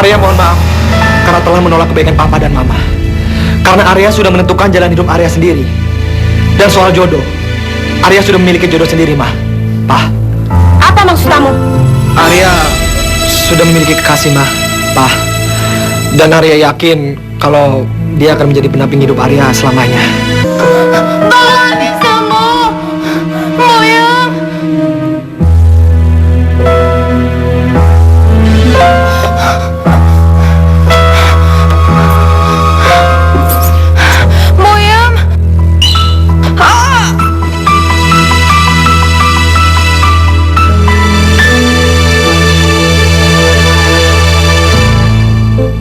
Arya mohon maaf karena telah menolak kebaikan Papa dan Mama. Karena Arya sudah menentukan jalan hidup Arya sendiri. Dan soal jodoh, Arya sudah memiliki jodoh sendiri, Ma. Pa. Apa maksud kamu? Arya sudah memiliki kekasih, Ma. Pa. Dan Arya yakin kalau dia akan menjadi pendamping hidup Arya selamanya. Tolong bisa mau Moyang. Moyang.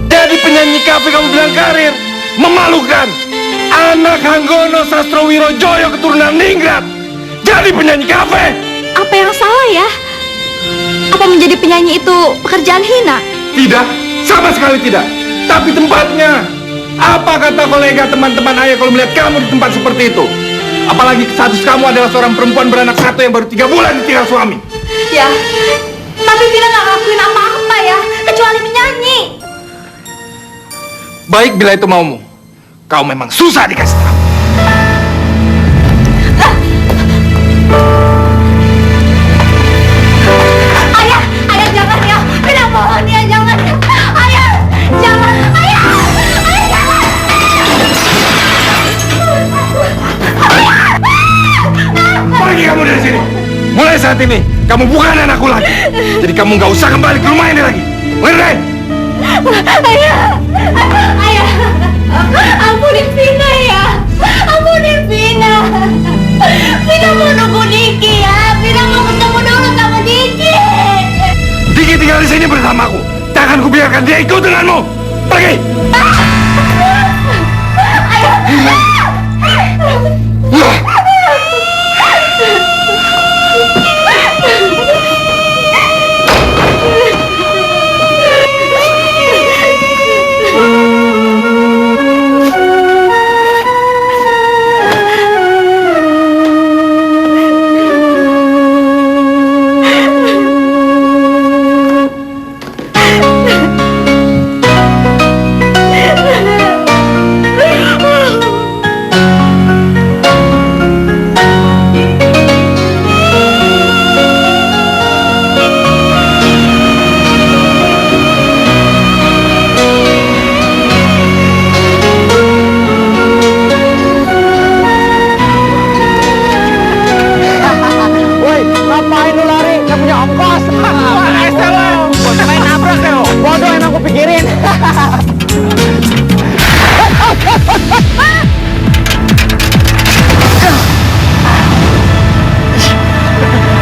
Jadi penyanyi kafe kamu bilang karir. Memalukan. Anak Hanggono Sastro Wirojoyo keturunan Ningrat jadi penyanyi kafe. Apa yang salah ya? Apa menjadi penyanyi itu pekerjaan hina? Tidak, sama sekali tidak. Tapi tempatnya. Apa kata kolega teman-teman ayah kalau melihat kamu di tempat seperti itu? Apalagi status kamu adalah seorang perempuan beranak satu yang baru 3 bulan ditinggal suami. Ya, tapi Vina nggak ngelakuin apa-apa ya, kecuali menyanyi. Baik bila itu maumu. Kau memang susah dikasih tahu. Ayah, ayah jangan ya. Vina mohon ya, jangan. Ayah, jangan. Ayah, ayah jangan. Pergi kamu dari sini. Mulai saat ini, kamu bukan anakku lagi. Jadi kamu nggak usah kembali ke rumah ini lagi. Ngerti? Ayah, ayah. Ampunin Vina ya. Ampunin Vina. Vina mau nunggu Diki ya. Vina mau ketemu dulu sama Diki. Diki tinggal di sini bersamaku. Takkan kubiarkan dia ikut denganmu. Pergi.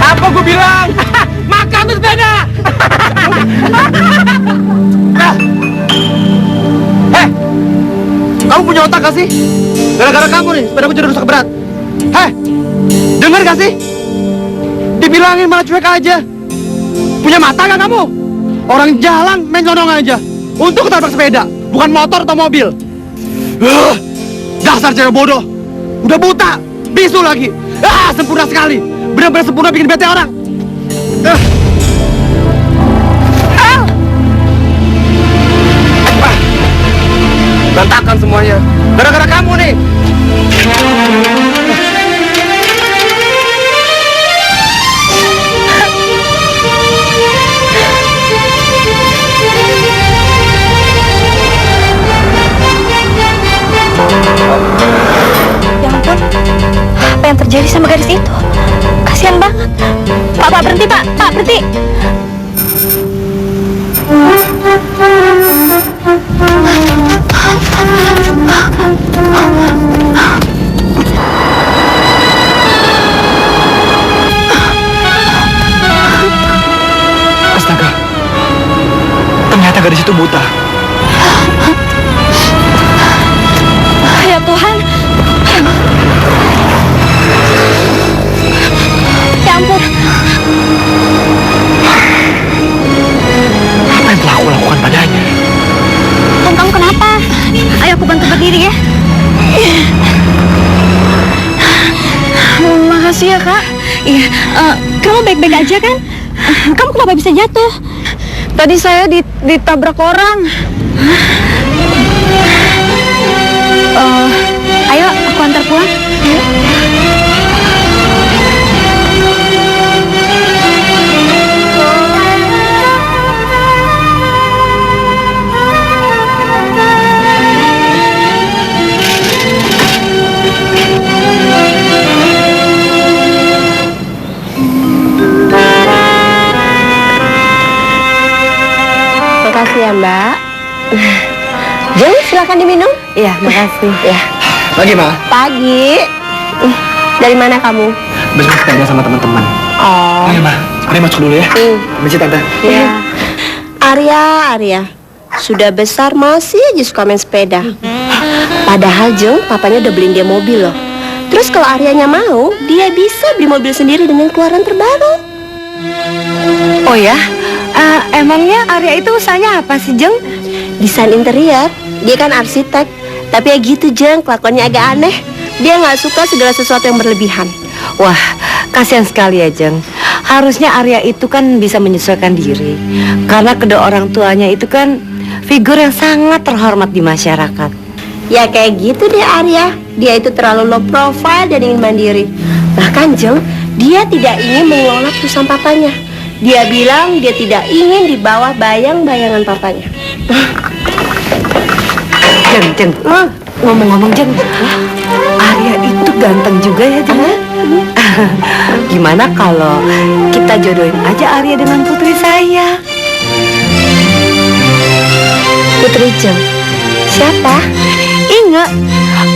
Apa gue bilang? Makan tuh sepeda. Heh, kamu punya otak gak sih? Gara-gara kamu nih, sepedaku jadi rusak berat. Heh, denger gak sih? Dibilangin malah cuek aja. Punya mata gak kamu? Orang jalan main nyodong aja. Untuk ketabrak sepeda, bukan motor atau mobil. Dasar cewek bodoh. Udah buta, bisu lagi. Sempurna sekali. Benar-benar sempurna bikin bete orang. Berantakan semuanya. Gara-gara kamu nih. Ya ampun, apa yang terjadi sama gadis itu? Kasihan banget. Pak, berhenti, Pak. Pak, berhenti. Astaga, ternyata gadis itu buta. Ya Tuhan. Ya ampun. Apa yang telah aku lakukan padanya? Kamu kenapa? Ayo aku bantu berdiri ya. Makasih ya, Kak. Iya, kamu baik-baik aja kan? Kamu kenapa bisa jatuh? Tadi saya ditabrak orang. Ayo, aku antar pulang. Makasih ya, Mbak. Jeng, silakan diminum. Iya, makasih. Ya. Pagi, Ma. Pagi. Dari mana kamu? Besok sepeda sama teman-teman. Oh. Ayo, Ma. Arya masuk dulu ya. Benci, Tante. Iya. Arya. Sudah besar masih aja suka main sepeda. Padahal Jeng, papanya udah beliin dia mobil loh. Terus kalau Aryanya mau, dia bisa beli mobil sendiri dengan keluaran terbaru. Oh ya? Emangnya Arya itu usahanya apa sih, Jeng? Desain interior. Dia kan arsitek. Tapi ya gitu, Jeng, kelakuannya agak aneh. Dia nggak suka segala sesuatu yang berlebihan. Wah, kasihan sekali ya, Jeng. Harusnya Arya itu kan bisa menyesuaikan diri. Karena kedua orang tuanya itu kan figur yang sangat terhormat di masyarakat. Ya kayak gitu deh Arya. Dia itu terlalu low profile dan ingin mandiri. Bahkan Jeng, dia tidak ingin mengelola perusahaan papanya. Dia bilang dia tidak ingin di bawah bayang-bayangan papanya. Jeng, ngomong-ngomong, Jeng, Arya itu ganteng juga ya, Jeng. Gimana kalau kita jodohin aja Arya dengan putri saya? Putri Jeng? Siapa? Ingat,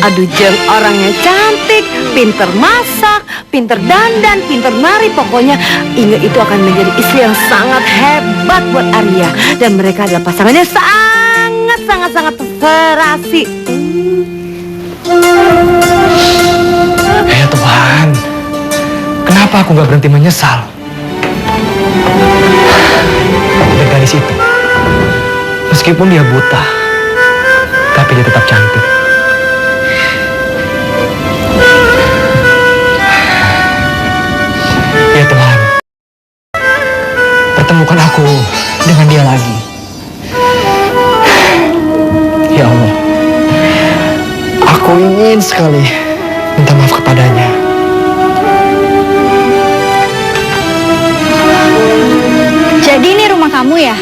aduh Jeng, orangnya cantik, pinter masak, pinter dandan, pinter nari. Pokoknya Inge itu akan menjadi istri yang sangat hebat buat Arya. Dan mereka adalah pasangannya sangat serasi. Ya Tuhan, kenapa aku gak berhenti menyesal? Dan gadis itu, meskipun dia buta, tapi dia tetap cantik. Ya Tuhan, pertemukan aku dengan dia lagi. Ya Allah, aku ingin sekali minta maaf kepadanya. Jadi ini rumah kamu ya?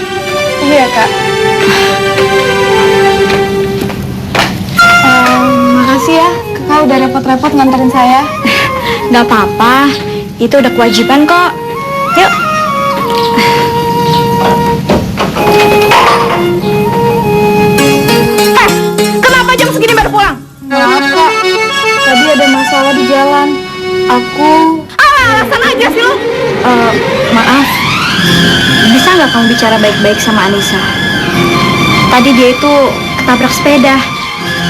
Iya Kak. Makasih ya, kakak udah repot-repot nganterin saya. Gak apa-apa, itu udah kewajiban kok. Yuk. Kenapa jam segini baru pulang? Maaf kak, tadi ada masalah di jalan. Aku... alasan aja sih lu. Maaf, bisa nggak kamu bicara baik-baik sama Anissa? Tadi dia itu ketabrak sepeda.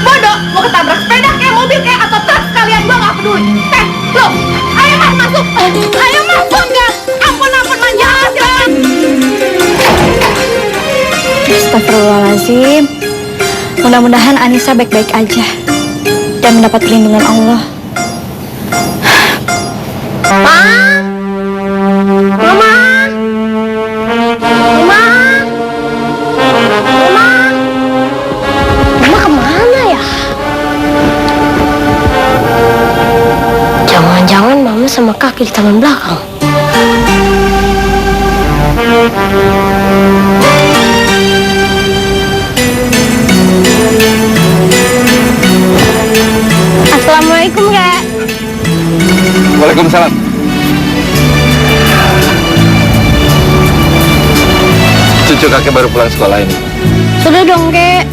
Bodoh, mau ketabrak sepeda kayak mobil kayak atau truk kalian gua nggak peduli. Lo, ayo mas masuk, ayo masuk ya. Ampun manja silakan. Astagfirullahaladzim. Mudah-mudahan Anissa baik-baik aja dan mendapat perlindungan Allah. Mama kemana ya? Jangan-jangan Mama sama Kaki di taman belakang. Assalamualaikum Kak. Waalaikumsalam. Cucu kakek baru pulang sekolah ini. Sudah dong Kek.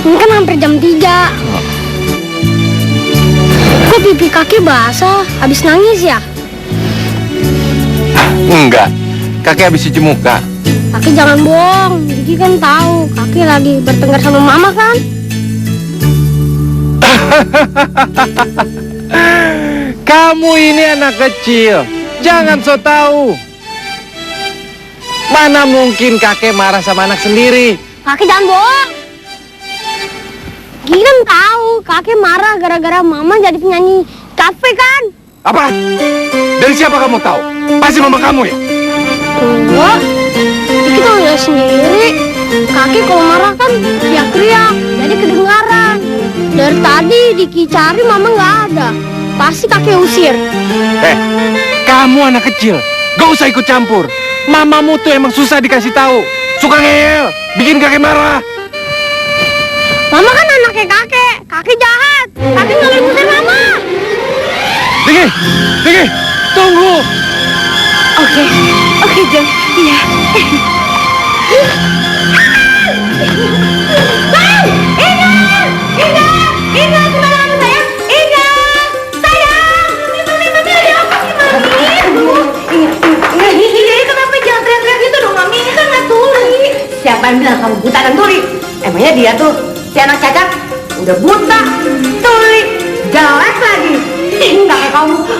Ini kan hampir jam 3. Kok pipi Kaki basah? Habis nangis ya? Enggak, kakek habis cuci muka. Kaki jangan bohong. Diki kan tahu Kaki lagi bertengkar sama Mama kan? Kamu ini anak kecil, jangan so tahu. Mana mungkin kakek marah sama anak sendiri? Kaki jangan bohong. Diki kan tahu Kaki marah gara-gara Mama jadi penyanyi kafe kan? Apa? Dari siapa kamu tahu? Pasti mama kamu ya? Enggak, Diki tahu ya sendiri. Kakek kalau marah kan teriak-teriak, jadi kedengaran. Dari tadi Diki cari mama nggak ada. Pasti kakek usir. Kamu anak kecil, gak usah ikut campur. Mamamu tuh emang susah dikasih tahu. Suka ngeyel, bikin kakek marah. Mama kan anaknya kakek. Kakek jahat. Kakek nggak boleh ngusir mama. Diki, tunggu. Oke, Jeng. Iya. Indah, gimana kamu sayang? Indah, sayang. Mami, ada apa sih Mami? Iya, kenapa jangan teriak-teriak gitu dong Mami? Ini kan nggak tuli. Siapa yang bilang kamu buta dan tuli? Emangnya dia tuh si anak cacat udah buta, tuli, jelek lagi. Enggak kayak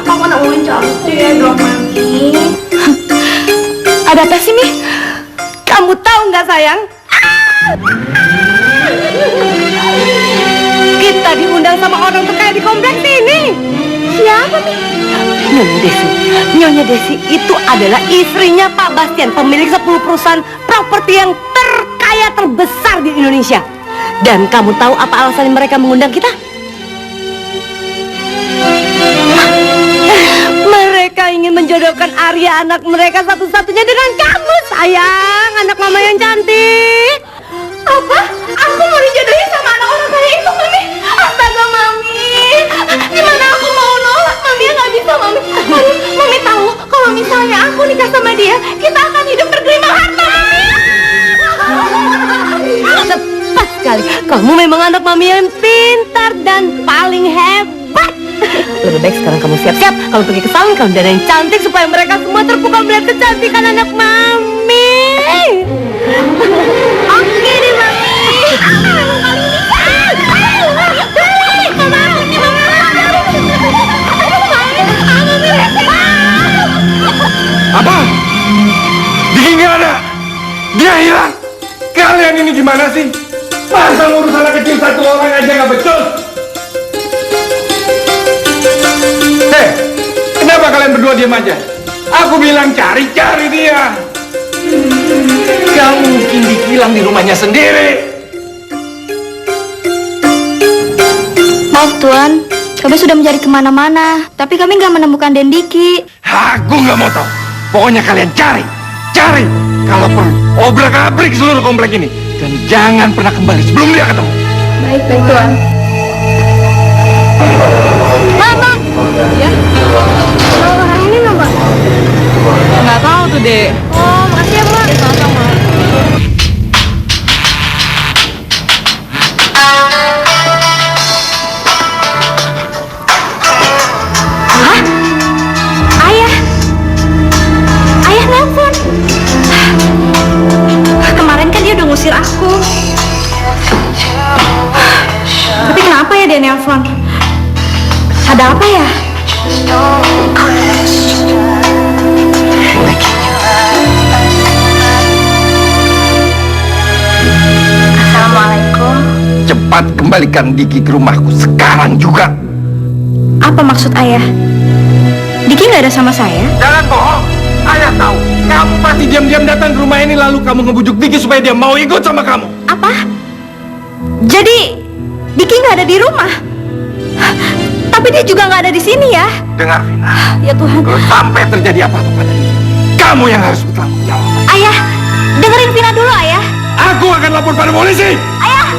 kamu anak ulun cantik dong Mami. Ada apa sih Mi? Kamu tahu nggak sayang? Kita diundang sama orang terkaya di kompleks ini. Siapa Mi? Nyonya Desi itu adalah istrinya Pak Bastian, pemilik 10 perusahaan properti yang terkaya terbesar di Indonesia. Dan kamu tahu apa alasan mereka mengundang kita? Mereka ingin menjodohkan Arya, anak mereka satu-satunya, dengan kamu sayang, anak mama yang cantik. Apa? Aku mau dijodohin sama anak orang kaya itu, Mami? Astaga, Mami. Gimana aku mau nolak, Mami? Nggak bisa, Mami. Mami tahu kalau misalnya aku nikah sama dia, kita akan hidup bergelimang harta. Tepat sekali. Kamu memang anak Mami yang pintar dan paling hebat. Lebih baik sekarang kamu siap-siap. Kamu pergi ke salon, kamu dandanin cantik supaya mereka semua terpukau melihat kecantikan anak Mami. Oke deh Mami. Apa? Diki nggak ada. Dia hilang. Kalian ini gimana sih? Masa ngurus anak kecil satu orang aja nggak becus? Kenapa kalian berdua diam aja? Aku bilang cari-cari dia. Gak mungkin dihilang di rumahnya sendiri. Maaf Tuan, kami sudah mencari kemana-mana, tapi kami nggak menemukan Den Diki. Aku nggak mau tahu. Pokoknya kalian cari. Kalau perlu, obrak-abrik seluruh komplek ini. Dan jangan pernah kembali sebelum dia ketemu. Baik Tuan. Mama. Ya. Kalau orang ini nggak Mbak? Nggak tahu tuh, Dek. Oh, makasih ya Mbak. Sama-sama. Hah? Ayah nelpon. Kemarin kan dia udah ngusir aku. Tapi kenapa ya dia nelpon? Ada apa ya? Assalamualaikum. Cepat kembalikan Diki ke rumahku sekarang juga. Apa maksud ayah? Diki nggak ada sama saya? Jangan bohong. Ayah tahu. Kamu pasti diam-diam datang ke rumah ini lalu kamu ngebujuk Diki supaya dia mau ikut sama kamu. Apa? Jadi Diki nggak ada di rumah? Tapi dia juga nggak ada di sini ya? Dengar, Vina. Ya Tuhan. Kalau sampai terjadi apa-apa pada dia, kamu yang harus bertanggung jawab. Ayah, dengerin Vina dulu ayah. Aku akan lapor pada polisi. Ayah.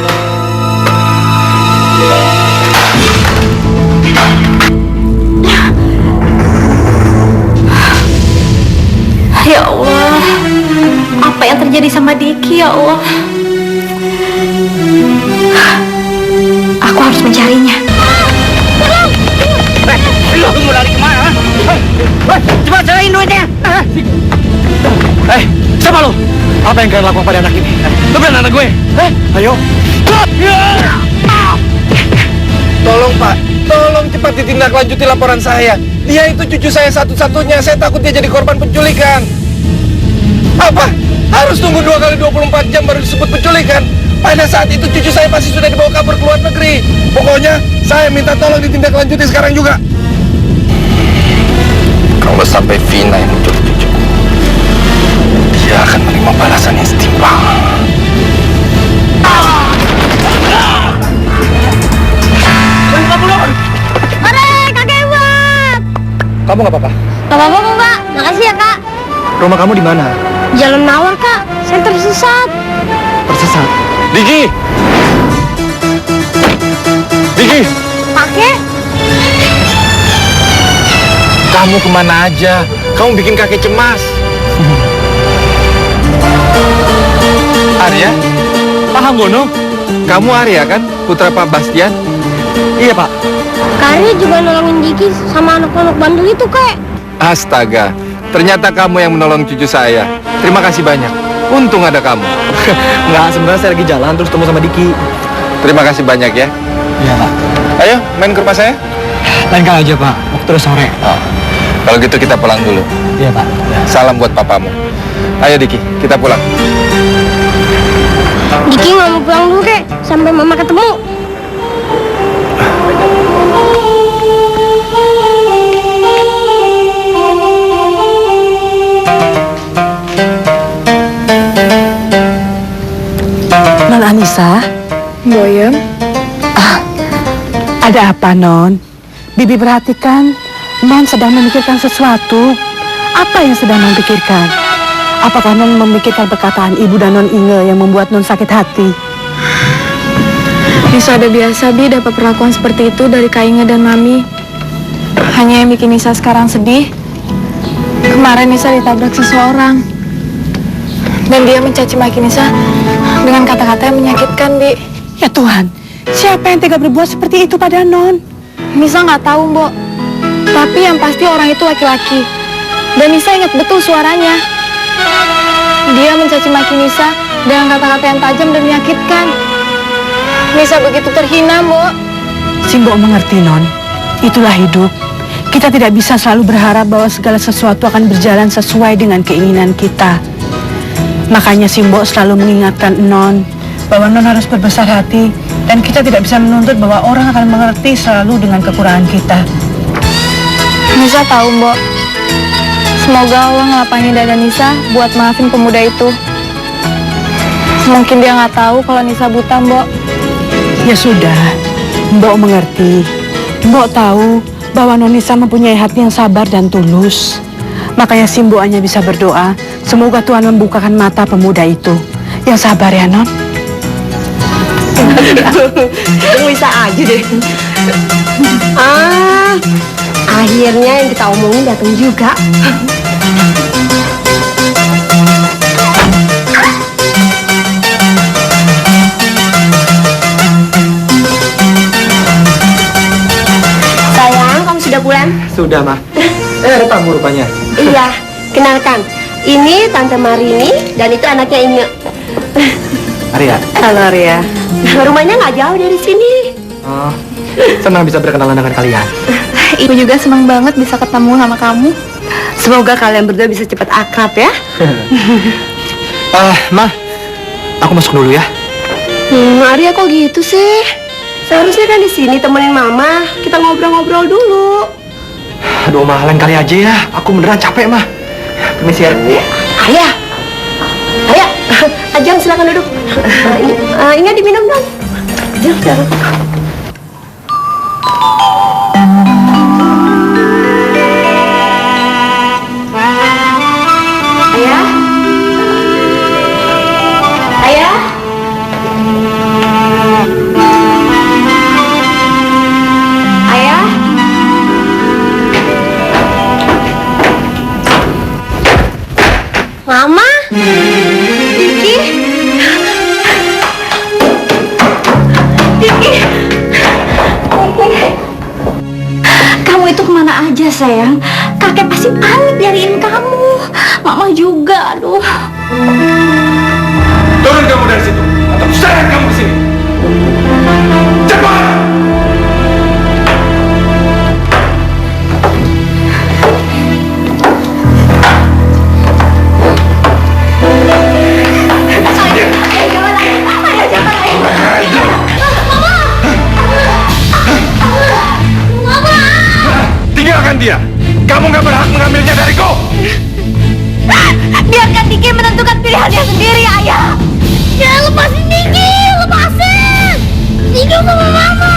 Ya Allah, apa yang terjadi sama Diki ya Allah? Aku harus mencarinya. Lu mau lari kemana? Cepat cariin duitnya. Siapa lu? Apa yang kalian lakukan pada anak ini? Lu bukan anak gue. Ayo. Tolong Pak, tolong cepat ditindaklanjuti laporan saya. Dia itu cucu saya satu-satunya. Saya takut dia jadi korban penculikan. Apa? Harus tunggu 2 kali 24 jam baru disebut penculikan? Pada saat itu cucu saya pasti sudah dibawa kabur ke luar negeri. Pokoknya saya minta tolong ditindaklanjuti sekarang juga. Kalau sampai Vina yang menculik cucuku, dia dia akan menerima balasan yang setimpal. Are, kakek hebat. Kamu nggak apa-apa? Gak apa-apa kok, Kak. Makasih ya, Kak. Rumah kamu di mana? Jalan Mawar, Kak. Saya tersesat. Tersesat. Diki! Diki! Kakek, Kamu kemana aja? Kamu bikin kakek cemas. Arya? Pak Hanggono? Kamu Arya kan? Putra Pak Bastian? Iya, Pak. Kak juga nolongin Diki sama anak-anak bandel itu, Kak. Astaga, ternyata kamu yang menolong cucu saya. Terima kasih banyak. Untung ada kamu. Nggak, sebenarnya saya lagi jalan terus ketemu sama Diki. Terima kasih banyak ya. Iya, Pak. Ayo, main ke rumah saya. Lain kali aja, Pak. Waktu terus sore. Oh, kalau gitu kita pulang dulu. Iya, Pak. Salam buat papamu. Ayo Diki, kita pulang. Diki nggak mau pulang dulu, Kak. Sampai Mama ketemu. Non Anissa, Boyem, ada apa Non? Bibi perhatikan, Non sedang memikirkan sesuatu. Apa yang sedang Non pikirkan? Apakah Non memikirkan perkataan Ibu dan Non Inge yang membuat Non sakit hati? Nisa ada biasa Bi dapat perlakuan seperti itu dari Kak Inge dan Mami. Hanya yang bikin Nisa sekarang sedih, kemarin Nisa ditabrak seseorang dan dia mencaci maki Nisa dengan kata-kata yang menyakitkan, Bi. Ya Tuhan, siapa yang tega berbuat seperti itu pada Non? Nisa nggak tahu, Mbok. Tapi yang pasti orang itu laki-laki. Dan Nisa ingat betul suaranya. Dia mencaci maki Nisa dengan kata-kata yang tajam dan menyakitkan. Nisa begitu terhina, Mbok. Si Mbok mengerti Non, itulah hidup. Kita tidak bisa selalu berharap bahwa segala sesuatu akan berjalan sesuai dengan keinginan kita. Makanya si Mbok selalu mengingatkan Non bahwa Non harus berbesar hati dan kita tidak bisa menuntut bahwa orang akan mengerti selalu dengan kekurangan kita. Nisa tahu, Mbok. Semoga Allah ngelapangin dada Nisa buat maafin pemuda itu. Mungkin dia nggak tahu kalau Nisa buta, Mbok. Ya sudah, Mbok mengerti. Mbok tahu bahwa Non Nisa mempunyai hati yang sabar dan tulus. Makanya si Mbok hanya bisa berdoa, semoga Tuhan membukakan mata pemuda itu. Yang sabar ya, Non. Bisa aja deh. Akhirnya yang kita omongin datang juga. Sayang, kamu sudah pulang? Sudah, Ma. Ada tamu rupanya. Iya, kenalkan. Ini Tante Marini dan itu anaknya Inge. Arya. Halo Arya. Rumahnya nggak jauh dari sini. Oh, senang bisa berkenalan dengan kalian. Ibu juga senang banget bisa ketemu sama kamu. Semoga kalian berdua bisa cepat akrab ya. Ma, aku masuk dulu ya. Arya kok gitu sih? Seharusnya kan di sini temenin Mama. Kita ngobrol-ngobrol dulu. Aduh, Ma, lain kali aja ya. Aku beneran capek, Ma. Permisi ya. Arya, Arya, Ajeng silakan duduk. Ingat diminum dong. Ajeng, silakan. Ayah, Ayah. Ayah. Mama. Diki. Diki. Kamu itu kemana aja sayang? Kakek pasti panik nyariin kamu. Mama juga, aduh. Turun kamu dari situ, atau seret kamu ke sini. Cepat! Tinggalkan dia. Kamu nggak berhak mengambilnya dariku. Biarkan Niki menentukan pilihannya sendiri, Ayah. Jangan lepasin Niki, lepasin. Niki sama Mama.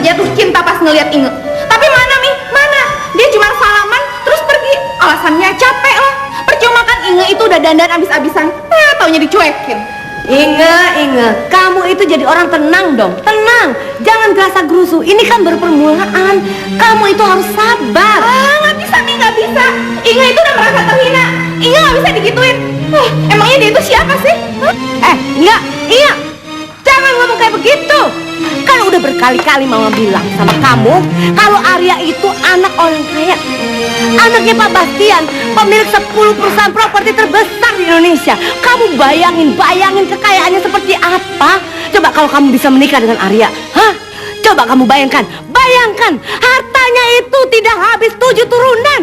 Jatuh cinta pas ngeliat Inge. Tapi mana Mi? Mana? Dia cuma salaman terus pergi. Alasannya capek lah. Percuma kan Inge itu udah dandan abis-abisan. Taunya dicuekin. Inge, kamu itu jadi orang tenang dong. Tenang, jangan gerasa gerusu. Ini kan baru permulaan. Kamu itu harus sabar. Nggak bisa Mi, nggak bisa. Inge itu udah merasa terhina. Inge nggak bisa digituin. Emangnya dia itu siapa sih? Inge, jangan ngomong kayak begitu. Kan udah berkali-kali Mama bilang sama kamu kalau Arya itu anak orang kaya. Anaknya Pak Bastian, pemilik 10 perusahaan properti terbesar di Indonesia. Kamu bayangin kekayaannya seperti apa? Coba kalau kamu bisa menikah dengan Arya. Coba kamu bayangkan hartanya itu tidak habis 7 turunan.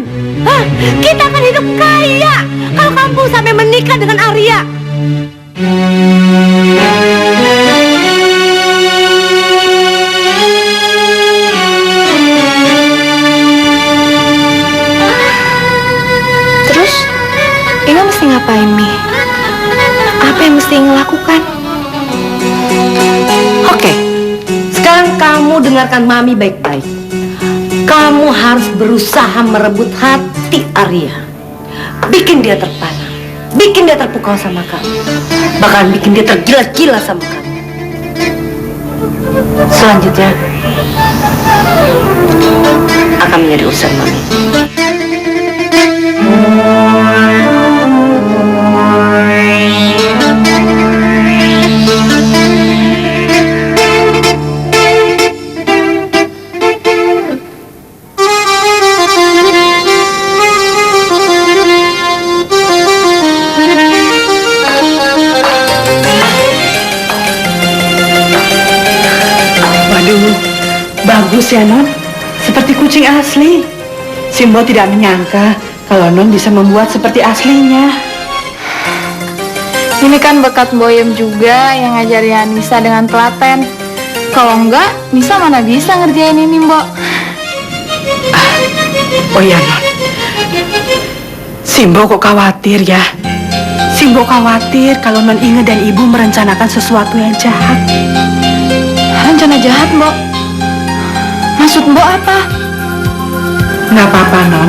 Kita akan hidup kaya kalau kamu sampai menikah dengan Arya. Inge mesti ngapain, Mi? Apa yang mesti Inge lakukan? Oke, sekarang kamu dengarkan Mami baik-baik. Kamu harus berusaha merebut hati Arya. Bikin dia terpana, bikin dia terpukau sama kamu. Bahkan bikin dia tergila-gila sama kamu. Selanjutnya akan menjadi urusan Mami. Bagus ya, Non. Seperti kucing asli. Simbo tidak menyangka kalau Non bisa membuat seperti aslinya. Ini kan bekat Boyem juga yang ngajarin Anissa dengan telaten. Kalau enggak, Nisa mana bisa ngerjain ini, Mbok. Oh iya, Non. Simbo kok khawatir ya? Simbo khawatir kalau Non Inge dan Ibu merencanakan sesuatu yang jahat. Rencana jahat, Mbok? Maksud Mbok apa? Nggak apa-apa, Non.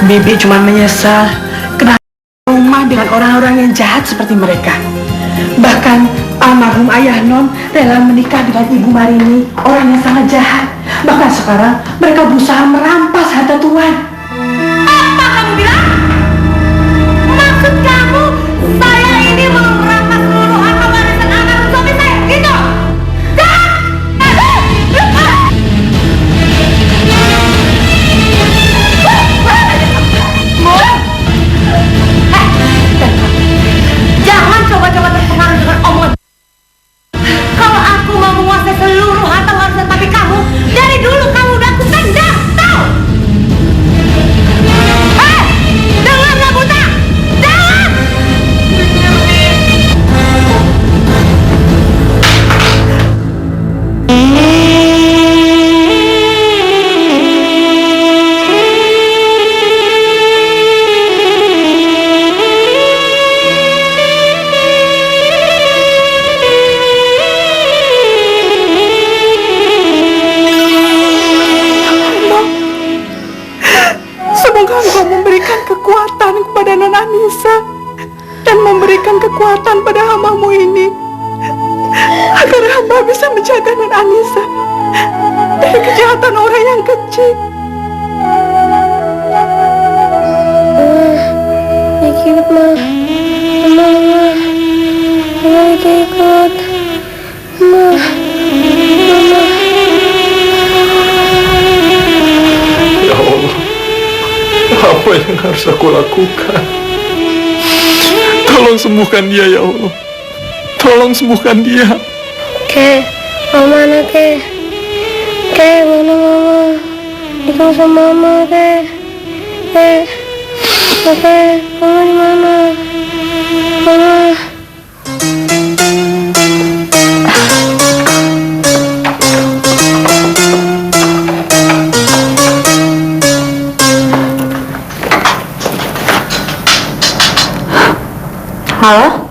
Bibi cuma menyesal kenapa rumah dengan orang-orang yang jahat seperti mereka. Bahkan almarhum ayah Non rela menikah dengan Ibu Marini, orang yang sangat jahat. Bahkan sekarang mereka berusaha merampas harta Tuhan. Apa kamu bilang? Maksud kamu saya ini mau merampas seluruh harta warisan anak suami saya, gitu? Jangan coba-coba terpengaruh dengan omongan. Kalau aku mau menguasai seluruh harta warisan papi kamu, dari dulu kamu udah aku tendang, tahu? Dengar nggak, buta? Dengar! Semoga Engkau memberikan kekuatan kepada Non Anissa dan memberikan kekuatan pada hamba-Mu ini agar hamba bisa menjaga Non Anissa dari kejahatan orang yang kecil. Ikut Ma. Mama ikut. Ma. Ya Allah, apa yang harus aku lakukan? Tolong sembuhkan dia, ya Allah. Tolong sembuhkan dia. Ke, mama mana ke? Ke, mana mama? Dikau sama mama ke? Oke, mama di mana? Mama. Halo?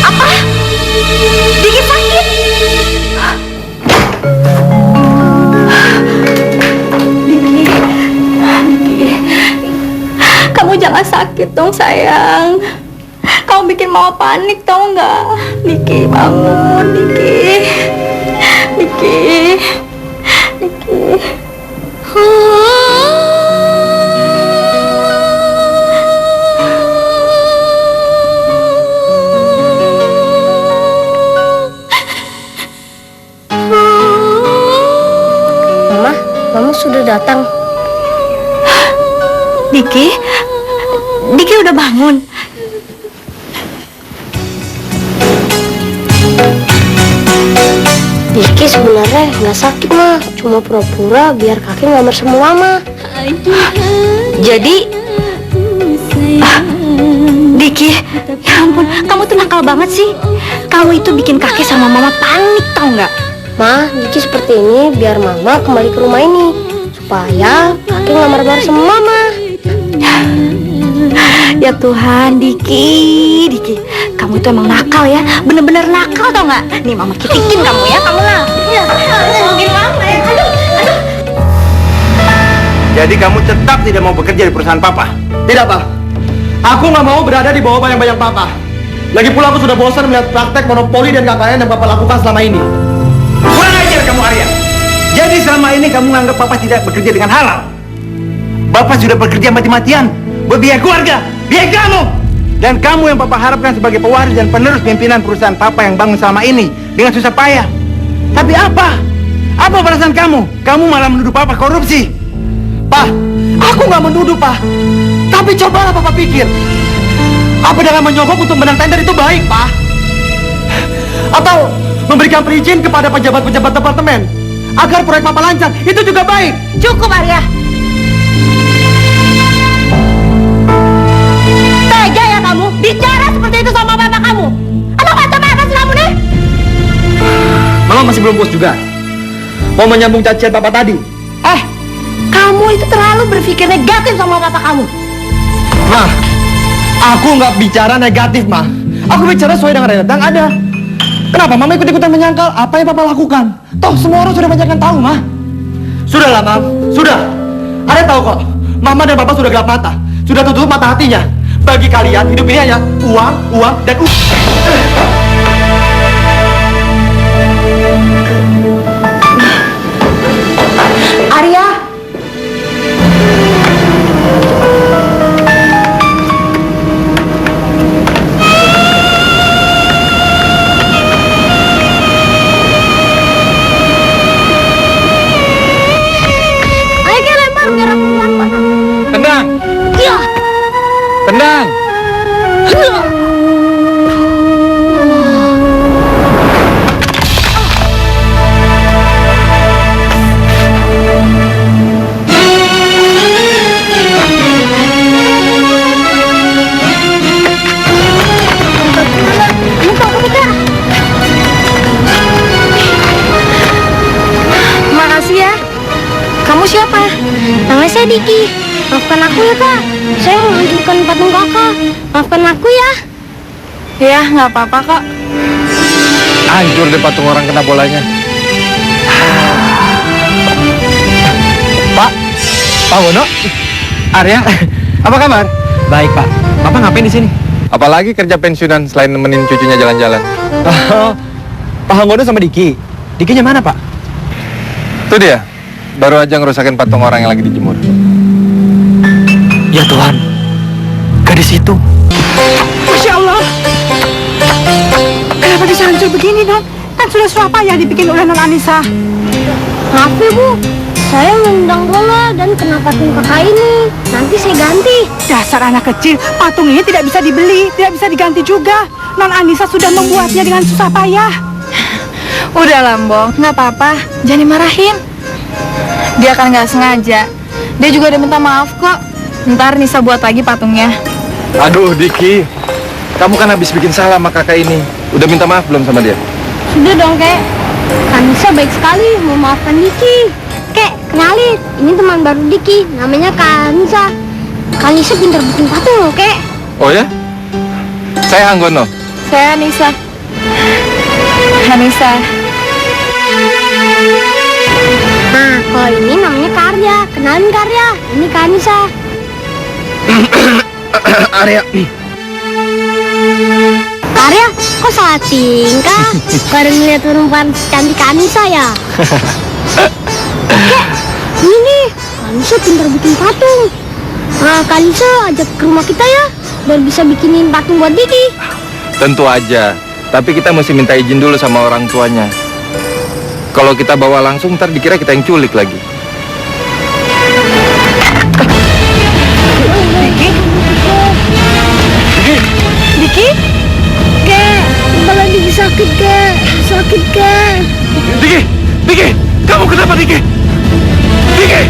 Apa? Diki sakit? Diki, kamu jangan sakit dong sayang. Kamu bikin mama panik tau nggak? Diki bangun, Diki. Mama sudah datang. Diki udah bangun. Diki sebenarnya nggak sakit mah, cuma pura-pura biar kakek ngelamar sama mama. Jadi, Diki, ya ampun, kamu tuh nakal banget sih. Kamu itu bikin kakek sama mama panik tau nggak? Ma, Diki seperti ini biar mama kembali ke rumah ini supaya kakek ngelamar sama mama. Ya Tuhan, Diki, kamu itu emang nakal ya, bener-bener nakal tau nggak? Nih mama kitikin kamu ya, kamu lah. Ya, mungkin mama ya. Aduh. Jadi kamu tetap tidak mau bekerja di perusahaan papa? Tidak, Pak. Aku nggak mau berada di bawah bayang-bayang Papa. Lagi pula aku sudah bosan melihat praktek monopoli dan KKN yang Bapak lakukan selama ini. Kurang ajar kamu, Arya. Jadi selama ini kamu menganggap papa tidak bekerja dengan halal. Bapak sudah bekerja mati-matian buat biaya keluarga, biaya kamu. Dan kamu yang papa harapkan sebagai pewaris dan penerus pimpinan perusahaan papa yang bangun selama ini dengan susah payah. Tapi apa? Apa perasaan kamu? Kamu malah menuduh papa korupsi. Pak, aku nggak menuduh, Pak. Tapi cobalah Papa pikir. Apa dengan menyogok untuk menang tender itu baik, Pak? Atau memberikan perizinan kepada pejabat-pejabat departemen agar proyek Papa lancar, itu juga baik. Cukup Arya. Tega ya kamu bicara seperti itu sama bapak kamu. Apa kata bapak kamu nih? Mama masih belum puas juga. Mau menyambung cacian Papa tadi. Kamu itu terlalu berpikir negatif sama bapak kamu. Ma, aku nggak bicara negatif, Ma. Aku bicara sesuai dengan realita yang ada. Kenapa Mama ikut-ikutan menyangkal apa yang Papa lakukan? Toh semua orang sudah banyak yang tahu, Ma. Sudahlah, Mam. Sudah. Ada tahu kok. Mama dan Papa sudah gelap mata. Sudah tutup mata hatinya. Bagi kalian, hidup ini hanya uang, dan uang. Arya. Tendang! Iya. Tendang! Makasih ya. Kamu siapa? Nama saya Diki. Maafkan aku ya kak. Saya menghancurkan patung kakak. Maafkan aku ya. Ya, nggak apa-apa kok. Hancur deh patung orang kena bolanya. Pak Wono, Arya, apa kabar? baik Pak. Papa ngapain di sini? Apalagi kerja pensiunan selain nemenin cucunya jalan-jalan. Pak Hanggono sama Diki. Dikinya mana Pak? Itu dia, baru aja ngerusakin patung orang yang lagi dijemur. Ya Tuhan, gadis itu. Masya Allah. Kenapa bisa hancur begini, Non? Kan sudah Surabaya dibikin oleh Non Anissa. Maaf ya bu. Saya mengundang bola dan kena patung kakak ini. Nanti saya ganti. Dasar anak kecil, patung ini tidak bisa dibeli, tidak bisa diganti juga. Non Anissa sudah membuatnya dengan susah payah. Udah Lambong, nggak apa-apa. Jangan dimarahin. Dia kan nggak sengaja. Dia juga udah minta maaf kok. Ntar Nisa buat lagi patungnya. Aduh, Diki. Kamu kan habis bikin salah sama kakak ini. Udah minta maaf belum sama dia? Sudah dong, Kek. Kanisa baik sekali memaafkan Diki. Kek, kenalin. Ini teman baru Diki. Namanya Kanisa. Kanisa pintar bikin patung loh, Kek. Oh ya? Saya Anggono. Saya Nisa. Hanisa. Nah, kalau ini namanya Karya. Kenalin Karya. Ini Kanisa. Arya. Karya, kok salah tingkah? Baru ngeliat perempuan cantik Kanisa ya? Kek, ini Kanisa pintar bikin patung. Nah, Kanisa ajak ke rumah kita ya, biar bisa bikinin patung buat Diki. Tentu aja. Tapi kita mesti minta izin dulu sama orang tuanya. Kalau kita bawa langsung, ntar dikira kita yang culik lagi. Diki? Kek, kepala Diki sakit, Kek. Sakit, Kek. Diki! Diki! Kamu kenapa, Diki? Diki!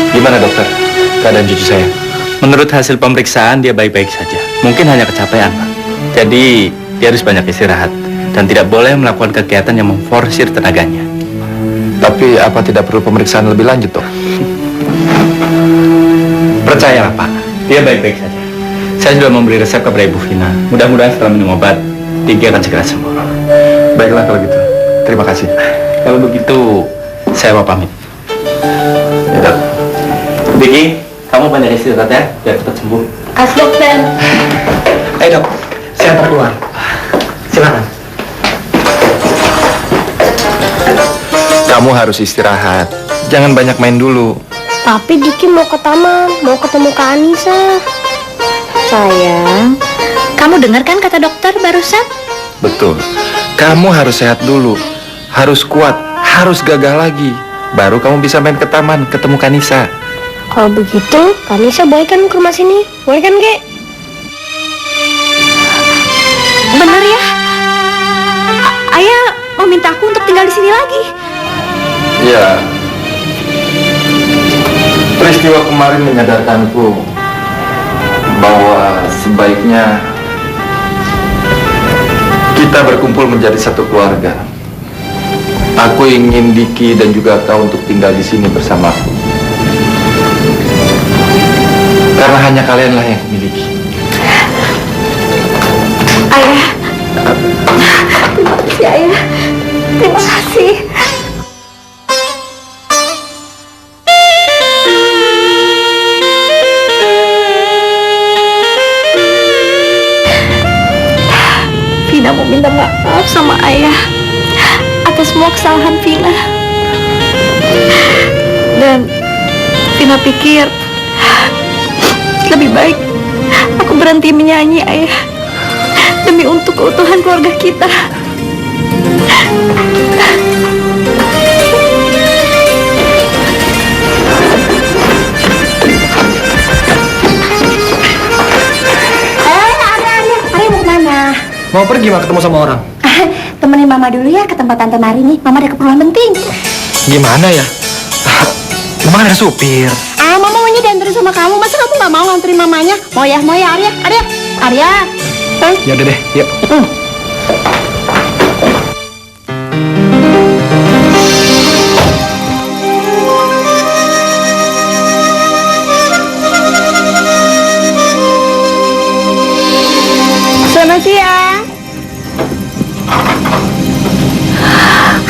Gimana dokter? Keadaan cucu saya? Menurut hasil pemeriksaan dia baik-baik saja. Mungkin hanya kecapean, Pak. Jadi dia harus banyak istirahat dan tidak boleh melakukan kegiatan yang memforsir tenaganya. Tapi apa tidak perlu pemeriksaan lebih lanjut, dok? Percayalah, Pak. Dia baik-baik saja. Saya sudah memberi resep kepada Ibu Vina. Mudah-mudahan setelah minum obat, Diki akan segera sembuh. Baiklah kalau gitu. Terima kasih. Kalau begitu, saya mau pamit. Ya, dok. Diki, kamu banyak istirahat ya, biar cepat sembuh. Kasih dokter. Ayo dok, saya antar keluar. Silakan. Kamu harus istirahat. Jangan banyak main dulu. Tapi Diki mau ke taman, mau ketemu Kak Anissa. Sayang, kamu dengar kan kata dokter barusan? Betul. Kamu harus sehat dulu. Harus kuat. Harus gagah lagi. Baru kamu bisa main ke taman, ketemu Kanisa. Kalau begitu, Kak Anissa boleh kan ke rumah sini? Boleh kan, Kek? Bener ya? Ayah mau minta aku untuk tinggal di sini lagi. Ya. Peristiwa kemarin menyadarkanku bahwa sebaiknya kita berkumpul menjadi satu keluarga. Aku ingin Diki dan juga kau untuk tinggal di sini bersamaku. Karena hanya kalianlah yang memiliki. Ayah, terima kasih Ayah. Terima kasih. Vina mau minta maaf sama Ayah atas semua kesalahan Vina. Dan Vina pikir lebih baik aku berhenti menyanyi, Ayah, demi untuk keutuhan keluarga kita. Arya mau kemana? Mau pergi mah ketemu sama orang. Temenin Mama dulu ya ke tempat Tante Mari nih. Mama ada keperluan penting. Gimana ya? Memang ada supir. Mama maunya dianterin sama kamu. Masa kamu nggak mau nganterin mamanya? Mau ya, Arya. Arya. Ya udah deh, yuk. Selamat siang.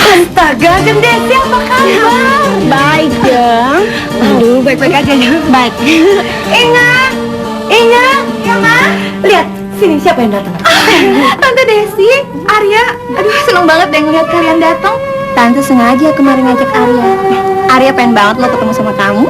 Astaga, Gendesi apa kabar? Baik dong. Aduh, baik-baik aja ya. Baik. Ingat, ya Ma. Lihat, sini siapa yang datang? Tante Desi, Arya. Aduh, seneng banget deh ngeliat kalian datang. Tante sengaja kemarin ngajak Arya. Arya pengen banget lo ketemu sama kamu.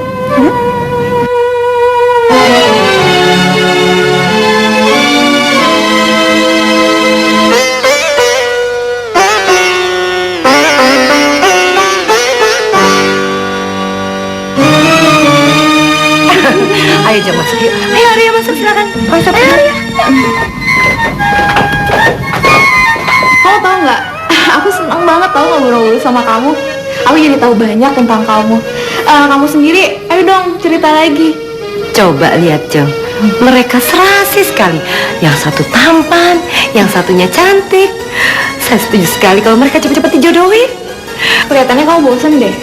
Ayo jom masuk yuk. Ayo Arya masuk. nggak? Aku senang banget tahu ngobrol-ngobrol sama kamu. Aku jadi tahu banyak tentang kamu. Kamu sendiri, ayo dong cerita lagi. Coba lihat, Jeng. Mereka serasi sekali. Yang satu tampan, yang satunya cantik. Saya setuju sekali kalau mereka cepet-cepet dijodohin. Kelihatannya kamu bosan deh.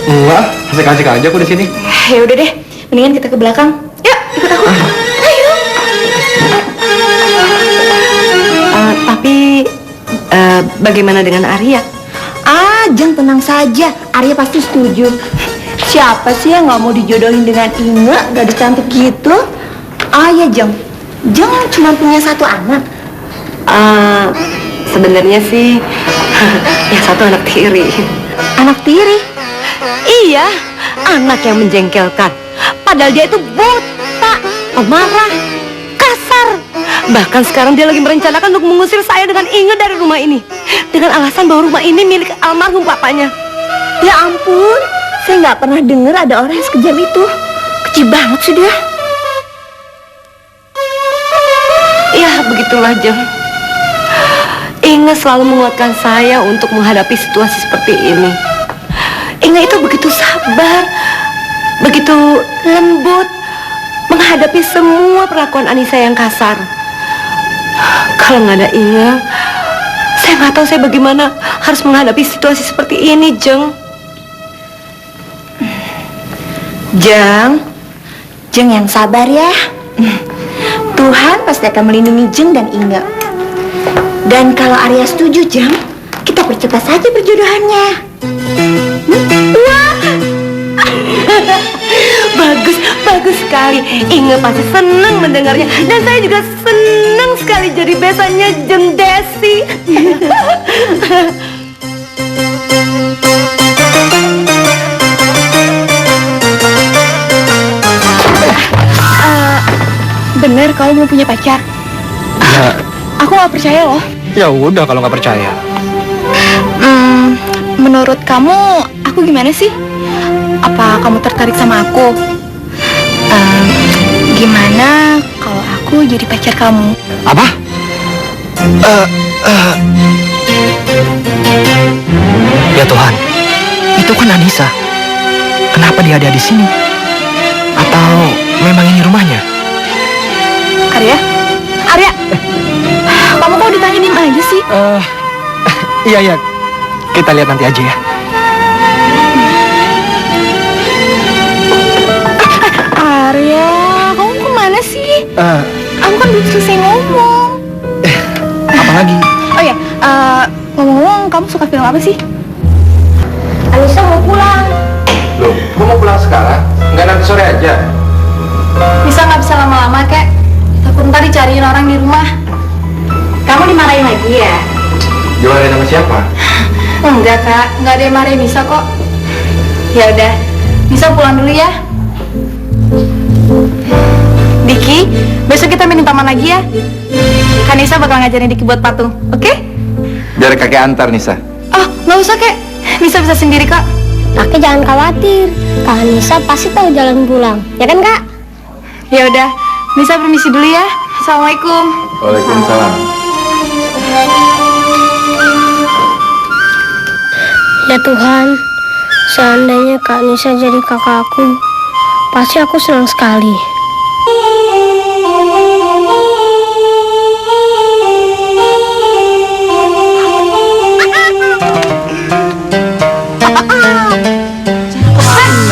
Enggak, asik-asik aja aku di sini. Ya udah deh, mendingan kita ke belakang. Yuk, ikut aku. Ayo. Tapi bagaimana dengan Arya? Jeng tenang saja, Arya pasti setuju. Siapa sih yang nggak mau dijodohin dengan Inge, gadis cantik gitu? Ya Jeng, Jeng cuma punya satu anak. Sebenarnya sih yang satu anak tiri. Anak tiri? Iya, anak yang menjengkelkan. Padahal dia itu buta, pemarah, kasar. Bahkan sekarang dia lagi merencanakan untuk mengusir saya dengan Inge dari rumah ini, dengan alasan bahwa rumah ini milik almarhum papanya. Ya ampun, saya nggak pernah dengar ada orang yang sekejam itu. Kecil banget sih dia. Ya, begitulah, Jeng. Inge selalu menguatkan saya untuk menghadapi situasi seperti ini. Inge itu begitu sabar, begitu lembut menghadapi semua perlakuan Anissa yang kasar. Kalau nggak ada Inge, saya nggak tahu saya bagaimana harus menghadapi situasi seperti ini, Jeng. Jeng yang sabar ya. Tuhan pasti akan melindungi Jeng dan Inge. Dan kalau Arya setuju, Jeng, kita percepat saja perjodohannya. Wah, bagus sekali. Inge pasti senang mendengarnya. Dan saya juga senang sekali jadi besannya Jeng Desi. Bener kamu mau punya pacar? Ya, Aku nggak percaya loh. ya udah kalau nggak percaya. Menurut kamu, aku gimana sih? Apa kamu tertarik sama aku? Gimana kalau aku jadi pacar kamu? Apa? Ya Tuhan, itu kan Anissa. Kenapa dia ada di sini? Atau memang ini rumahnya? Arya? Arya? Kamu kok ditanya diem aja sih? Iya. Kita lihat nanti aja ya. Arya, kamu kemana sih? Aku kan belum selesai ngomong. Apa lagi? Oh ya, ngomong-ngomong, kamu suka film apa sih? Anissa mau pulang. Loh, kok mau pulang sekarang? Nggak nanti sore aja? Bisa nggak bisa lama-lama, kek? Takut ntar dicariin orang di rumah. Kamu dimarahin lagi ya? Jualan sama siapa? Enggak, Kak. Nggak ada yang marahin Nisa kok. Ya udah, Nisa pulang dulu ya. Diki, besok kita main di taman lagi ya. Kan Nisa bakal ngajarin Diki buat patung, oke? Biar kakek antar, Nisa. Oh, nggak usah, Kek. Nisa bisa sendiri, Kak. Kakek jangan khawatir, Kak Anissa pasti tahu jalan pulang. Ya kan, Kak? Ya udah, Nisa permisi dulu ya. Assalamualaikum. Waalaikumsalam. Ya Tuhan, seandainya Kak Anissa jadi kakakku, pasti aku senang sekali.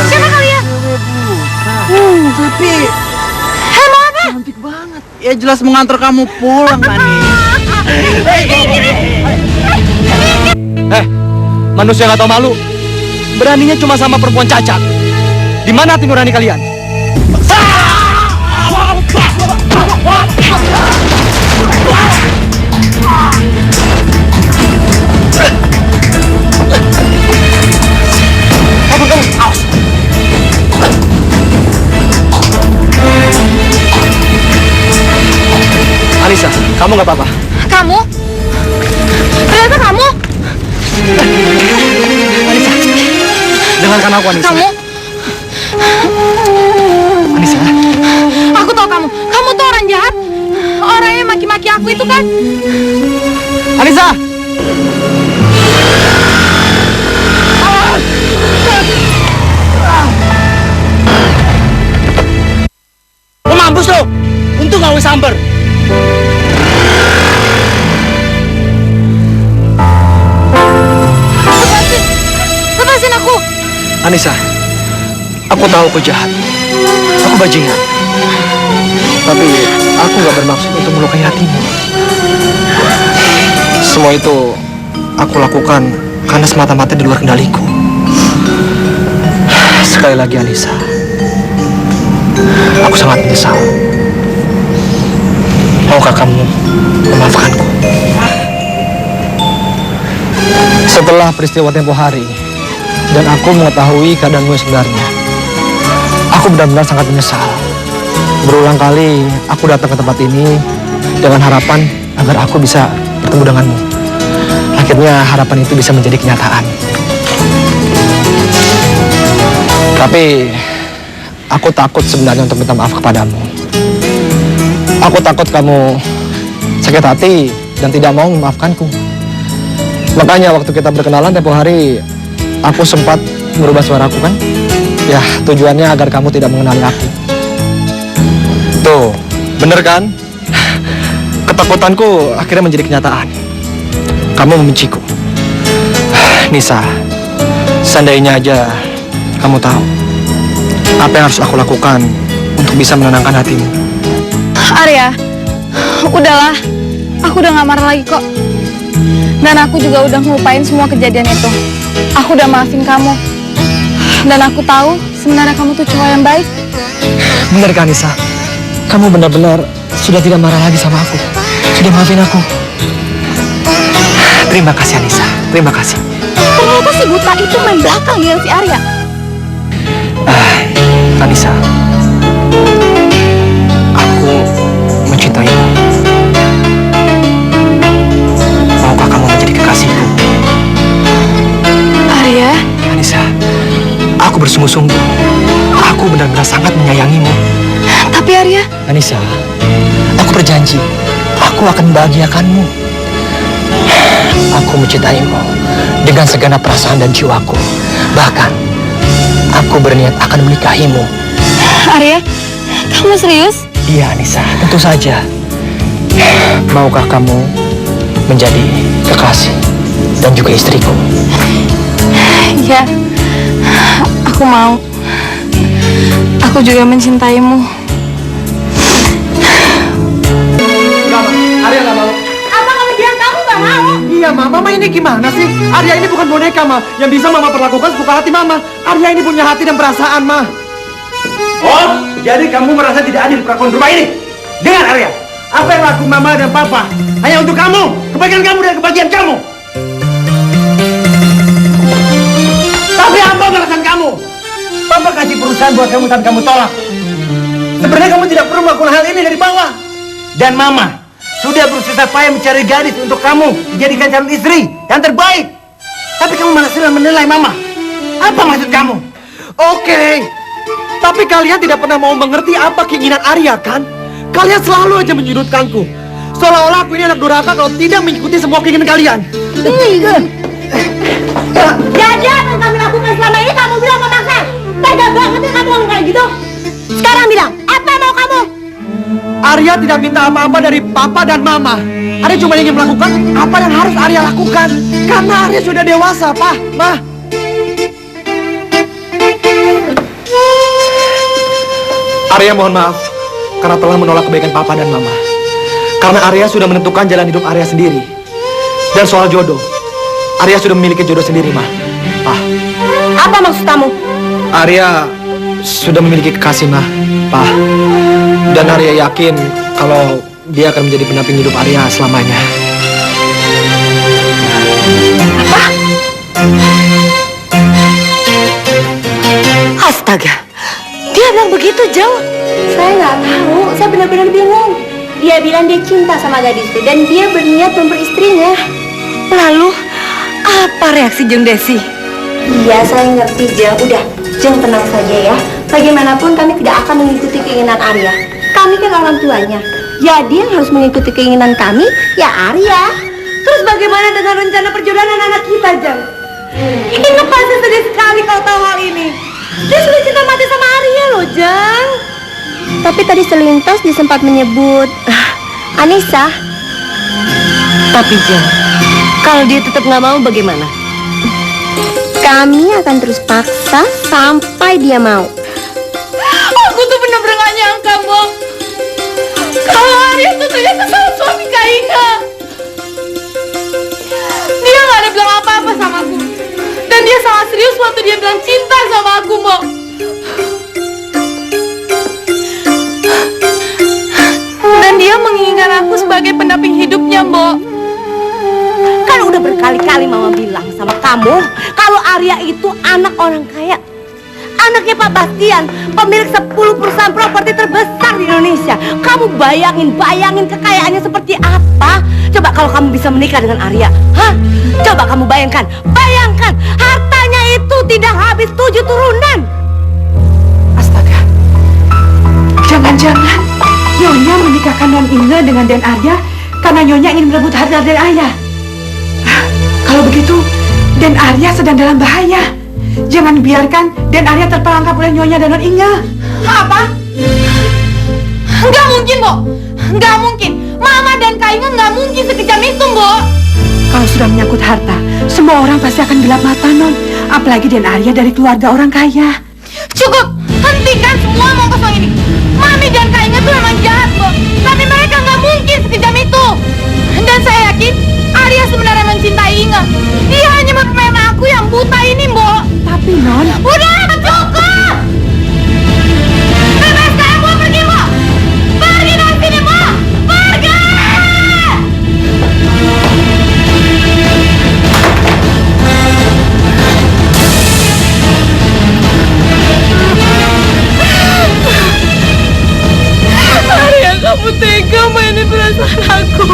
Siapa kalian? Tapi Mau apa? cantik banget. Ya jelas mengantar kamu pulang, Manis. Manusia nggak tahu malu. Beraninya cuma sama perempuan cacat. Di mana hati nurani kalian? Anissa, kamu nggak apa-apa. Kamu? Ternyata kamu? Anissa, dengarkan aku, Anissa. Kamu? Anissa, Aku tahu kamu. Kamu tuh orang jahat. Orang yang maki-maki aku itu kan. Anissa, Mampus lo! Untung gak sambar. Lepasin aku. Anissa, aku tahu kau jahat. Aku bajingan. Tapi aku gak bermaksud untuk melukai hatimu. Semua itu aku lakukan karena semata-mata di luar kendaliku. Sekali lagi Anissa, aku sangat menyesal. Maukah kamu memaafkanku? Setelah peristiwa tempo hari dan aku mengetahui keadaanmu yang sebenarnya, aku benar-benar sangat menyesal. Berulang kali aku datang ke tempat ini dengan harapan agar aku bisa bertemu denganmu. Akhirnya harapan itu bisa menjadi kenyataan. Tapi aku takut sebenarnya untuk minta maaf kepadamu. Aku takut kamu sakit hati dan tidak mau memaafkanku. Makanya waktu kita berkenalan tempo hari, aku sempat merubah suaraku kan? Ya, tujuannya agar kamu tidak mengenali aku. Tuh, bener kan? Ketakutanku akhirnya menjadi kenyataan. Kamu membenciku. Nisa, seandainya aja kamu tahu apa yang harus aku lakukan untuk bisa menenangkan hatimu. Arya, udahlah. Aku udah gak marah lagi kok. Dan aku juga udah ngelupain semua kejadian itu. Aku udah maafin kamu. Dan aku tahu sebenarnya kamu tuh cowok yang baik. Benar kan Nisa? Kamu benar-benar sudah tidak marah lagi sama aku. Sudah maafin aku. Terima kasih Anissa, terima kasih. Ternyata si buta itu main belakang dengan si Arya. Anissa, aku mencintaimu. Maukah kamu menjadi kekasihku? Arya? Anissa, aku bersungguh-sungguh. Aku benar-benar sangat menyayangimu. Tapi Arya? Anissa, aku berjanji, aku akan membahagiakanmu. Aku mencintaimu dengan segenap perasaan dan jiwaku. Bahkan, aku berniat akan menikahimu. Arya, kamu serius? Iya, Anissa, tentu saja. Maukah kamu menjadi kekasih dan juga istriku? Iya, aku mau. Aku juga mencintaimu. Enggak, Ma. Arya nggak mau. Apa kamu bilang kamu gak mau? Iya, Ma. Mama ini gimana sih? Arya ini bukan boneka, Ma. Yang bisa Mama perlakukan sesuka hati Mama. Arya ini punya hati dan perasaan, Ma. Oh, jadi kamu merasa tidak adil perlakuan rumah ini? Dengar Arya, apa yang laku Mama dan Papa hanya untuk kamu, kebaikan kamu dan kebahagiaan kamu. Tapi apa balasan kamu? Papa kasih perusahaan buat kamu dan kamu tolak. Sebenarnya kamu tidak perlu melakukan hal ini dari bawah. Dan Mama sudah berusaha payah mencari gadis untuk kamu dijadikan calon istri yang terbaik. Tapi kamu malah sudah menilai Mama. Apa maksud kamu? Oke. Tapi kalian tidak pernah mau mengerti apa keinginan Arya, kan? Kalian selalu aja menyudutkanku. Seolah-olah aku ini anak durhaka kalau tidak mengikuti semua keinginan kalian. Jadi apa yang kamu lakukan selama ini kamu bilang memaksa? Tega banget ya kamu ngomong kayak gitu. Sekarang bilang, apa yang mau kamu? Arya tidak minta apa-apa dari Papa dan Mama. Arya cuma ingin melakukan apa yang harus Arya lakukan. Karena Arya sudah dewasa, Pa, Ma. Arya mohon maaf karena telah menolak kebaikan Papa dan Mama. Karena Arya sudah menentukan jalan hidup Arya sendiri. Dan soal jodoh, Arya sudah memiliki jodoh sendiri, Ma. Pa. Apa maksud kamu? Arya sudah memiliki kekasih, Ma. Pa. Dan Arya yakin kalau dia akan menjadi pendamping hidup Arya selamanya. Apa? Astaga, dia bilang begitu, Jeng. Saya nggak tahu, saya benar-benar bingung. Dia bilang dia cinta sama gadis itu dan dia berniat memperistrinya. Lalu, apa reaksi Jeng Desi? Iya, saya ngerti, Jeng. Udah, Jeng tenang saja ya. Bagaimanapun kami tidak akan mengikuti keinginan Arya. Kami kan orang tuanya. Jadi yang harus mengikuti keinginan kami, ya Arya. Terus bagaimana bagaimana dengan rencana perjodohan anak kita, Jang? Inge pasti sedih sekali kalau tahu hal ini. Dia sudah cinta mati sama Arya loh, Jang. Tapi tadi selintas dia sempat menyebut Anissa. Tapi Jang, kalau dia tetap nggak mau bagaimana? Kami akan terus paksa sampai dia mau. Aku tuh bener-bener gak nyangka, Mbok. Kalau Arya tuh ternyata sama suami Kak Inge. Dia gak ada bilang apa-apa sama aku. Dan dia sangat serius waktu dia bilang cinta sama aku, Mbok. Dan dia menginginkan aku sebagai pendamping hidupnya, Mbok. Kan udah berkali-kali Mama bilang sama kamu kalau Arya itu anak orang kaya. Anaknya Pak Bastian, pemilik 10 perusahaan properti terbesar di Indonesia. Kamu bayangin kekayaannya seperti apa? Coba kalau kamu bisa menikah dengan Arya, hah? Coba kamu bayangkan hartanya itu tidak habis 7 turunan. Astaga. Jangan-jangan Nyonya menikahkan Non Inge dengan Den Arya karena Nyonya ingin merebut harta Den Arya. Kalau begitu, Den Arya sedang dalam bahaya. Jangan biarkan Den Arya terperangkap oleh Nyonya dan Non Inge. Apa? Nggak mungkin, Mbok. Nggak mungkin. Mama dan Kak Inge nggak mungkin sekejam itu, Mbok. Kalau sudah menyangkut harta, semua orang pasti akan gelap mata, Non. Apalagi Den Arya dari keluarga orang kaya. Cukup, hentikan semua omong kosong ini. Mami dan Kak Inge tuh memang jahat, Mbok. Tapi mereka nggak mungkin sekejam itu. Dan saya yakin Arya sebenarnya mencintai Inge. Dia hanya mempermainkan aku yang buta ini, Mbok. Tapi, Non... Udah, cukup! Bebaskan aku, pergi, Mbok! Pergi dari sini, Mbok! Pergi! Arya, kamu tega mainin perasaan aku.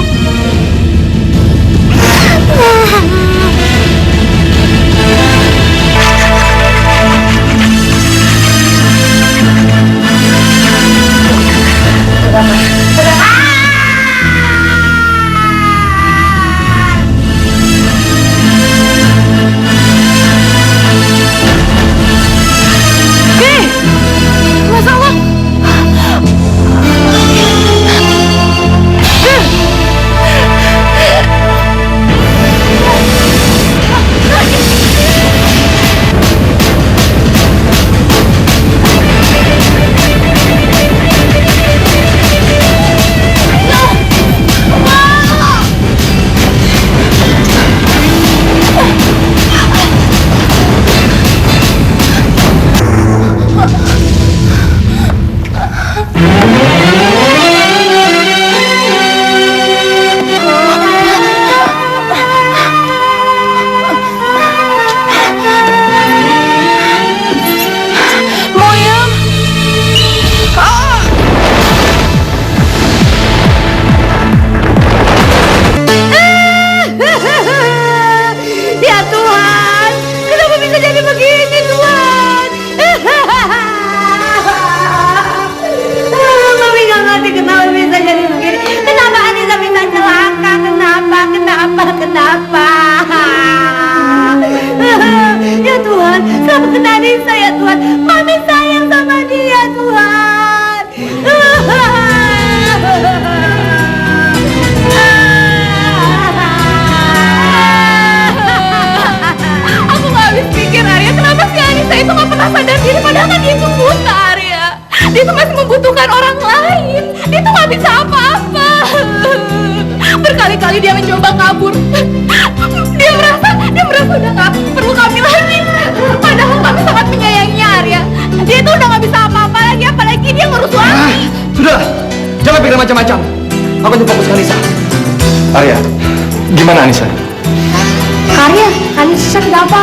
Berkali-kali dia mencoba kabur. Dia merasa udah gak perlu kami lagi. Padahal kami sangat menyayanginya, Arya. Dia tuh udah gak bisa apa-apa lagi, apalagi dia ngurus Wati. Sudah, jangan pikir macam-macam. Aku hanya fokus ke Anissa. Arya, gimana Anissa? Arya, Anissa kenapa?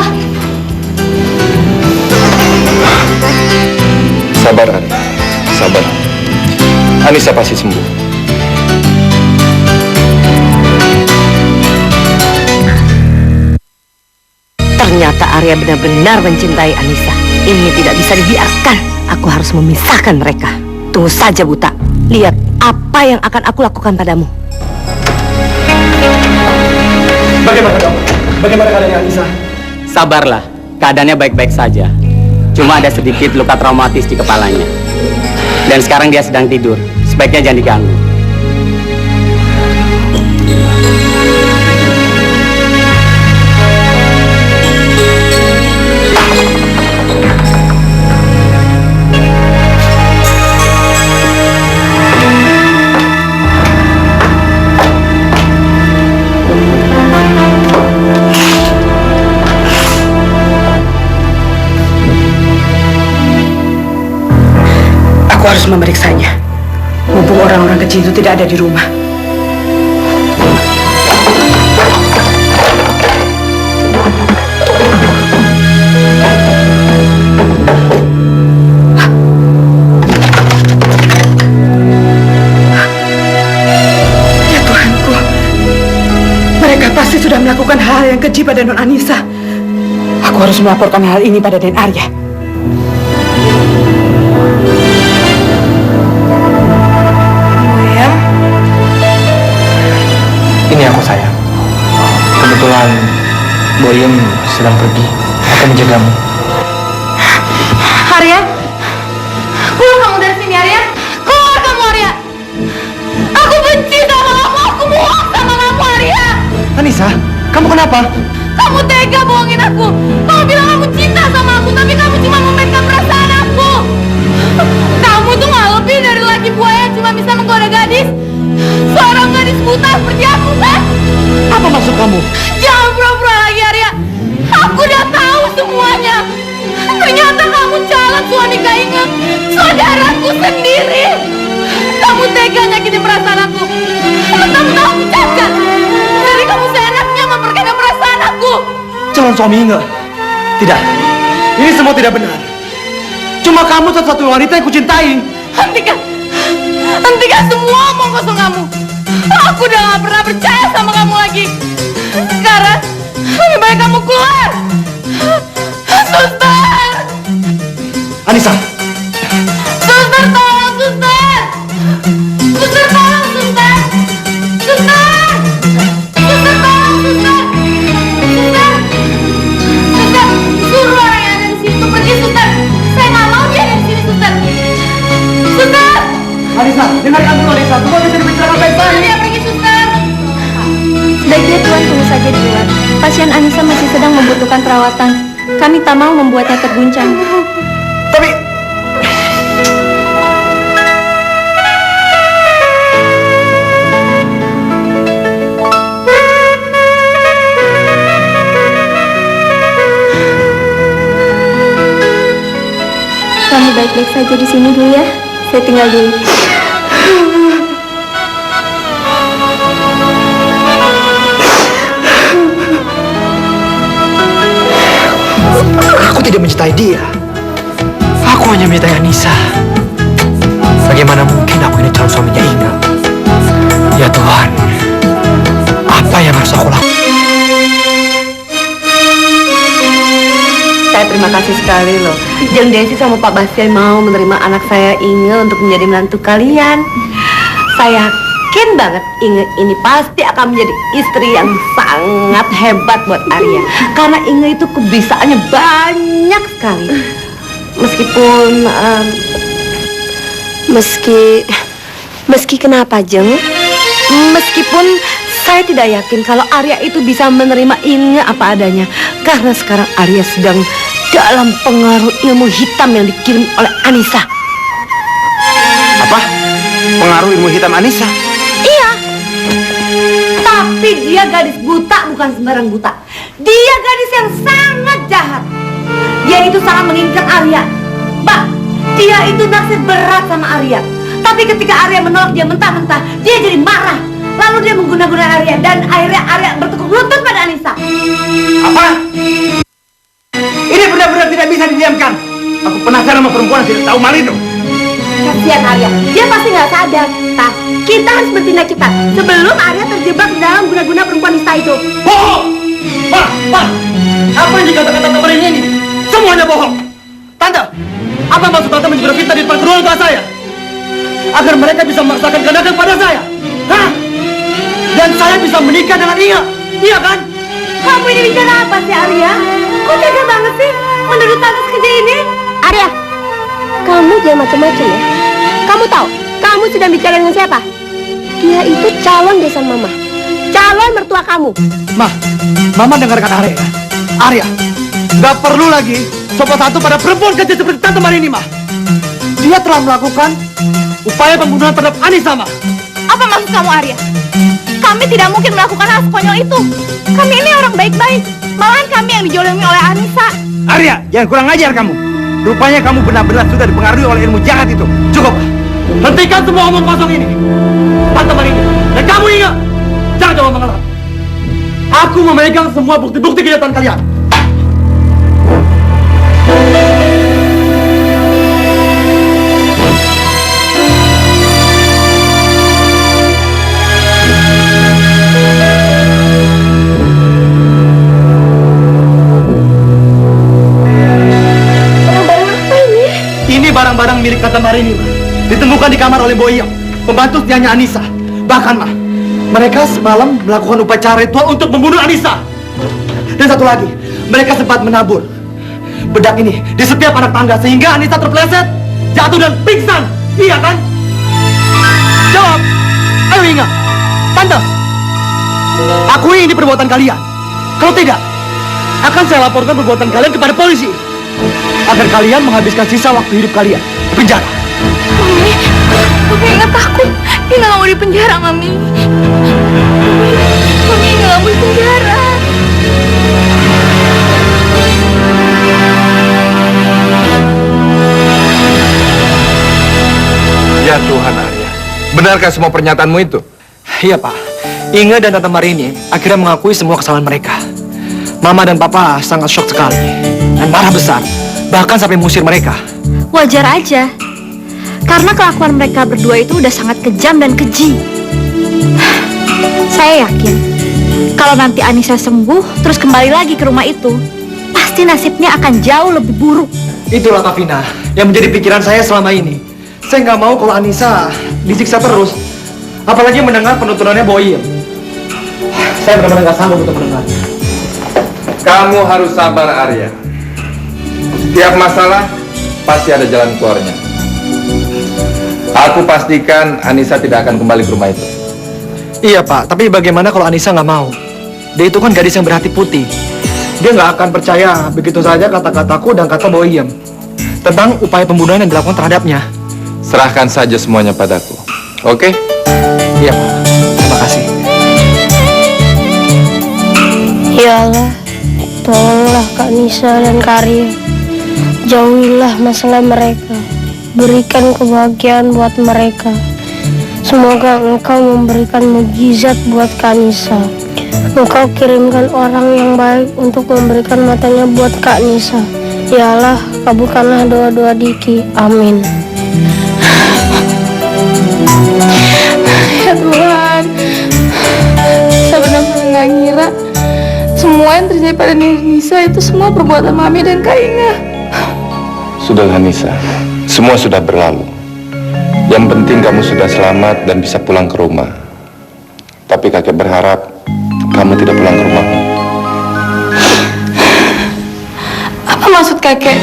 Sabar Arya, sabar. Anissa pasti sembuh. Ternyata Arya benar-benar mencintai Anissa. Ini tidak bisa dibiarkan. Aku harus memisahkan mereka. Tunggu saja, Buta. Lihat apa yang akan aku lakukan padamu. Bagaimana keadaannya Anissa? Sabarlah, keadaannya baik-baik saja. Cuma ada sedikit luka traumatis di kepalanya. Dan sekarang dia sedang tidur. Sebaiknya jangan diganggu. Aku harus memeriksanya. Mumpung orang-orang kecil itu tidak ada di rumah. Ya Tuhanku, mereka pasti sudah melakukan hal yang keji pada Non Anissa. Aku harus melaporkan hal ini pada Den Arya. Ini aku sayang. Kebetulan Boyem sedang pergi. Akan menjagamu. Arya, keluar kamu dari sini, Arya. Keluar kamu, Arya. Aku benci sama kamu. Aku muak sama kamu, Arya. Anissa, kamu kenapa? Kamu tega bohongin aku. Kamu bilang kamu cinta sama aku, tapi kamu cuma memainkan perasaan aku. Kamu tuh nggak lebih dari laki buaya yang cuma bisa menggoda gadis. Seorang gadis buta seperti aku, kan? Apa maksud kamu? Jangan pura-pura lagi, Arya. Aku udah tahu semuanya. Ternyata kamu calon suami Kak Inge, saudaraku sendiri. Kamu tega nyakitin perasaan aku. Kamu tahu aku cacat. Jadi kamu seenaknya memperkaya perasaan aku. Calon suami Inge? Tidak. Ini semua tidak benar. Cuma kamu satu-satunya wanita yang kucintai. Hentikan. Hentikan semua omong kosong kamu. Aku udah gak pernah percaya sama kamu lagi. Sekarang lebih baik kamu keluar. Suster! Anissa, Suster, tolong, suster! Suster, tolong, suster! Suster! Suster, tolong, suster! Suster! Suster, suruh orang yang ada di sini untuk pergi, suster! Saya nggak mau dia ada di sini, suster! Suster! Anissa, dengarkan dulu Anissa. Semua bisa dibicarakan baik-baik. Dia pergi, suster! Sebaiknya Tuan tunggu saja di luar. Pasien Anissa masih sedang membutuhkan perawatan. Kami tak mau membuatnya terguncang. Tapi Kamu baik-baik saja di sini dulu ya. Saya tinggal dulu. aku tidak mencintai dia. Aku hanya mencintai Anissa. Bagaimana mungkin aku ini calon suaminya Inge? Ya Tuhan, apa yang harus aku lakukan? Saya terima kasih sekali loh. Jeng Desi sama Pak Bastian mau menerima anak saya Inge untuk menjadi menantu kalian. Saya yakin banget Inge ini pasti akan menjadi istri yang sangat hebat buat Arya. Karena Inge itu kebisaannya banyak sekali. Meskipun meski kenapa, Jeng? Meskipun saya tidak yakin kalau Arya itu bisa menerima Inge apa adanya. Karena sekarang Arya sedang dalam pengaruh ilmu hitam yang dikirim oleh Anissa. Apa? Pengaruh ilmu hitam Anissa? Iya. Tapi dia gadis buta, bukan sembarang buta. Dia gadis yang sangat jahat. Dia itu sangat menginginkan Arya. Pak, dia itu naksir berat sama Arya. Tapi ketika Arya menolak dia mentah-mentah, dia jadi marah. Lalu dia mengguna-guna Arya dan akhirnya Arya bertekuk lutut pada Anissa. Apa? Ini benar-benar tidak bisa didiamkan. Aku penasaran sama perempuan yang tidak tahu malu itu. Kasihan Arya, dia pasti nggak sadar. Nah, kita harus bertindak cepat sebelum Arya terjebak dalam guna-guna perempuan nista itu. Bohong! Pak! Apa yang dikatakan Tante Marini ini? Semuanya bohong! Tante, apa maksud Tante menyebar fitnah di depan keluarga saya? Agar mereka bisa memaksakan kehendak pada saya? Hah? Dan saya bisa menikah dengan Inge, iya kan? Kamu ini bicara apa sih Arya? Kok tega banget sih menderita atas kerja ini? Arya, kamu jangan macam-macam ya. Kamu tahu, kamu sedang bicara dengan siapa? Dia itu calon besan mama, calon mertua kamu. Mama dengarkan Arya. Arya, nggak perlu lagi sopo satu pada perempuan kecil seperti Tante Marini, Ma. Dia telah melakukan upaya pembunuhan terhadap Anissa, Ma. Apa maksud kamu Arya? Kami tidak mungkin melakukan hal sekonyol itu. Kami ini orang baik-baik. Malahan kami yang dijolimi oleh Anissa. Arya, jangan kurang ajar kamu. Rupanya kamu benar-benar sudah dipengaruhi oleh ilmu jahat itu. Cukup. Hentikan semua omong kosong ini. Tante Marini, dan kamu ingat, jangan coba mengelak. Aku memegang semua bukti-bukti kejahatan kalian. Barang-barang milik Tante Marini, Ma. Ditemukan di kamar oleh Boyem, pembantu setianya Anissa. Bahkan, Ma, mereka semalam melakukan upacara ritual untuk membunuh Anissa. Dan satu lagi, mereka sempat menabur bedak ini di setiap anak tangga sehingga Anissa terpeleset, jatuh dan pingsan. Iya kan? Jawab. Ayo ingat. Tante, akui ini perbuatan kalian. Kalau tidak, akan saya laporkan perbuatan kalian kepada polisi. Agar kalian menghabiskan sisa waktu hidup kalian di penjara. Mami ingat takut. Dia nggak mau di penjara, Mami. Mami nggak mau di penjara. Ya Tuhan, Arya. Benarkah semua pernyataanmu itu? Iya, Pak. Inge dan Tante Marini akhirnya mengakui semua kesalahan mereka. Mama dan Papa sangat shock sekali dan marah besar. Bahkan sampai mengusir mereka. Wajar aja. Karena kelakuan mereka berdua itu udah sangat kejam dan keji. Saya yakin kalau nanti Anissa sembuh terus kembali lagi ke rumah itu, pasti nasibnya akan jauh lebih buruk. Itulah Kak Vina yang menjadi pikiran saya selama ini. Saya nggak mau kalau Anissa disiksa terus. Apalagi mendengar penuntunannya Boyem. Saya benar-benar nggak sanggup untuk mendengar. Kamu harus sabar, Arya. Setiap masalah pasti ada jalan keluarnya. Aku pastikan Anissa tidak akan kembali ke rumah itu. Iya, Pak, tapi bagaimana kalau Anissa nggak mau? Dia itu kan gadis yang berhati putih. Dia nggak akan percaya begitu saja kata-kataku dan kata Boyem tentang upaya pembunuhan yang dilakukan terhadapnya. Serahkan saja semuanya padaku. Oke? Iya, Pak. Terima kasih. Ya Allah, tolonglah Kak Nisa dan Kak Arya. Jauhilah masalah mereka. Berikan kebahagiaan buat mereka. Semoga Engkau memberikan mukjizat buat Kak Nisa. Engkau kirimkan orang yang baik untuk memberikan matanya buat Kak Nisa. Ya Allah, kabulkanlah doa-doa Diki. Amin. Ya Tuhan, saya benar-benar nggak ngira semua yang terjadi pada Nisa itu semua perbuatan Mami dan Kak Inga. Sudahlah Nisa, semua sudah berlalu. Yang penting kamu sudah selamat dan bisa pulang ke rumah. Tapi kakek berharap kamu tidak pulang ke rumahmu. Apa maksud kakek?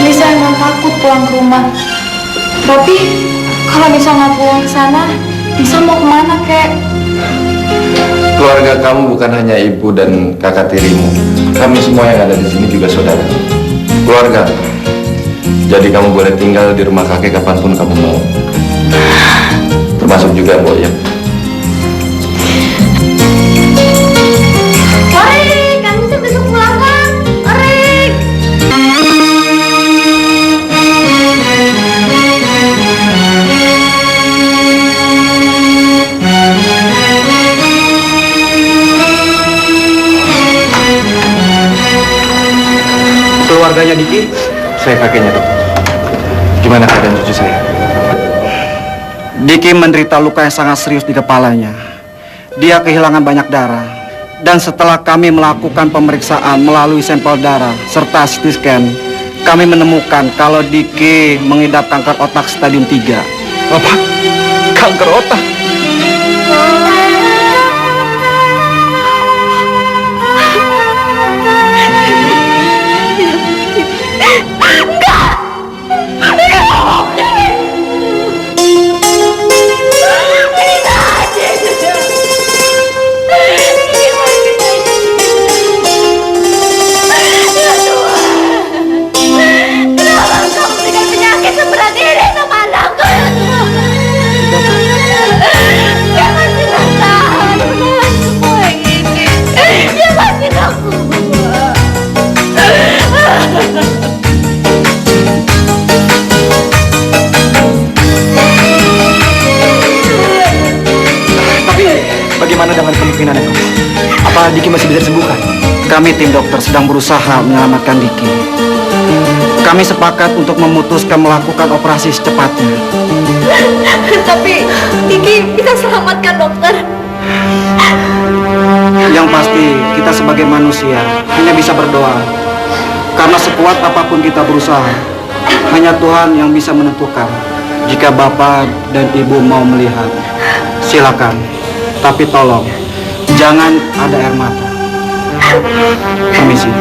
Nisa emang takut pulang ke rumah. Tapi kalau Nisa nggak pulang ke sana, Nisa mau kemana, kek? Keluarga kamu bukan hanya ibu dan kakak tirimu. Kami semua yang ada di sini juga saudara. Keluarga. Jadi kamu boleh tinggal di rumah kakek kapanpun kamu mau. Termasuk juga Boyem. Orik, kamu bisa besok pulang kan? Orik. Keluarganya Diki, Saya kakeknya, Dok. Gimana keadaan cucu saya? Diki menderita luka yang sangat serius di kepalanya. Dia kehilangan banyak darah. Dan setelah kami melakukan pemeriksaan melalui sampel darah serta CT scan, kami menemukan kalau Diki mengidap kanker otak stadium 3. Apa? Kanker otak? Apa Diki masih bisa disembuhkan? Kami tim dokter sedang berusaha menyelamatkan Diki. Kami sepakat untuk memutuskan melakukan operasi secepatnya. Tapi Diki bisa selamatkan, dokter. Yang pasti kita sebagai manusia hanya bisa berdoa. Karena sekuat apapun kita berusaha, hanya Tuhan yang bisa menentukan. Jika Bapak dan Ibu mau melihat, silakan. Tapi tolong, jangan ada air mata. Permisi.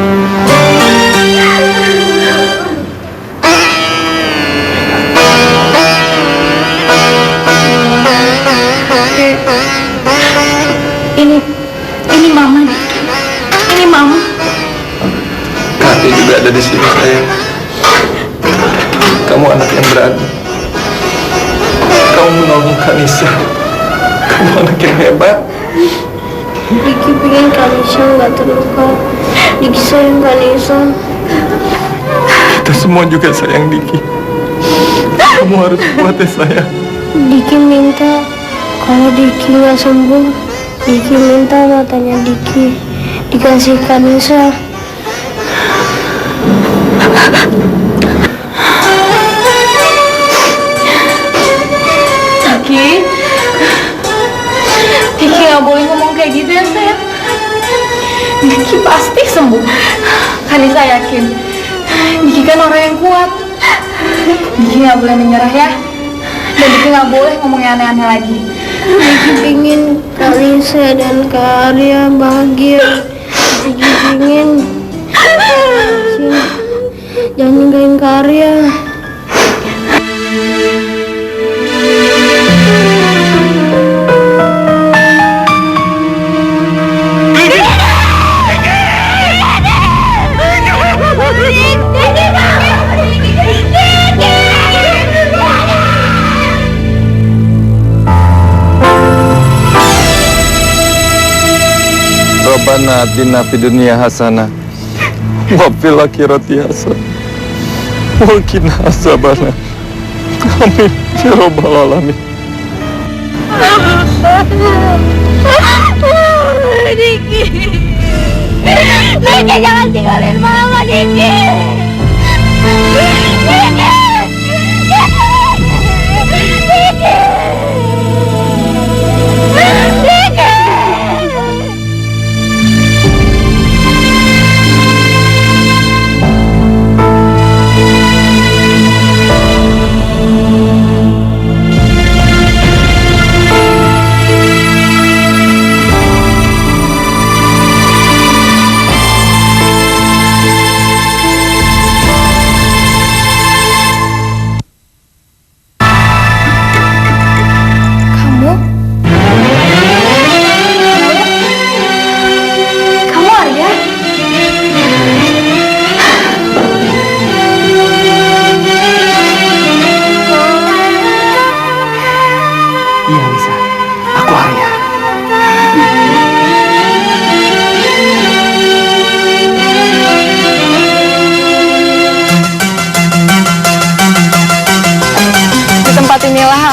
Ini Mama, Diki. Ini Mama. Kakek juga ada di sini, sayang. Kamu anak yang berani. Kamu menolong Kanisa. Kamu anak yang hebat. Diki pengen Kanisa nggak terluka. Diki sayang Kanisa. Kita semua juga sayang Diki. Kamu harus kuat ya, sayang. Diki minta kalau Diki nggak sembuh, Diki minta matanya Diki dikasih Kanisa. Diki nggak boleh ngomong kayak gitu ya, sayang. Diki pasti sembuh. Kanisa yakin. Diki kan orang yang kuat. Diki nggak boleh menyerah ya. Dan Diki nggak boleh ngomong yang aneh-aneh lagi. Diki pingin Kanisa dan Kak Arya bahagia. Diki pingin jangan ninggalin Kak Arya. Rabbana atina fid dunya hasanah wa fil akhirati hasanah wa qina azabannar. Amin ya rabbal alamin. Diki, Diki jangan tinggalin Mama, Diki. Diki.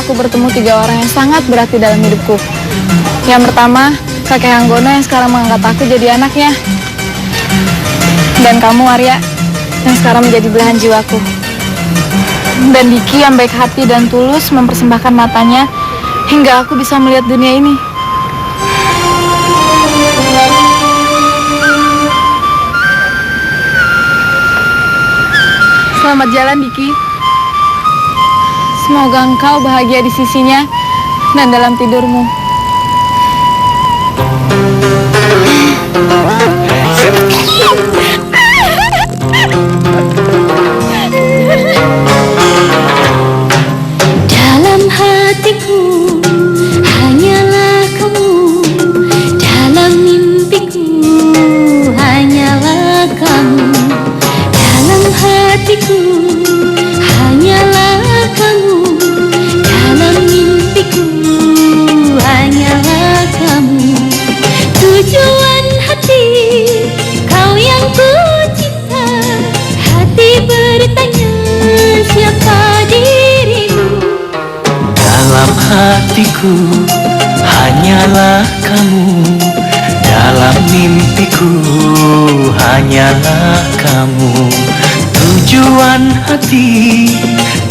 Aku bertemu 3 orang yang sangat berarti dalam hidupku. Yang pertama, kakek Anggono yang sekarang mengangkat aku jadi anaknya. Dan kamu, Arya, yang sekarang menjadi belahan jiwaku. Dan Diki yang baik hati dan tulus mempersembahkan matanya hingga aku bisa melihat dunia ini. Selamat jalan, Diki. Semoga engkau bahagia di sisinya dan dalam tidurmu. Dalam hatiku hanyalah kamu, dalam mimpiku hanyalah kamu, dalam hatiku hanyalah kamu, dalam mimpiku hanyalah kamu. Tujuan hati kau yang ku cinta, hati bertanya siapa dirimu. Dalam hatiku hanyalah kamu, mimpiku hanyalah kamu, tujuan hati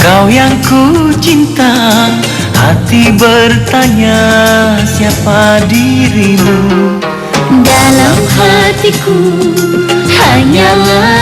kau yang ku cinta. Hati bertanya siapa dirimu. Dalam hatiku hanyalah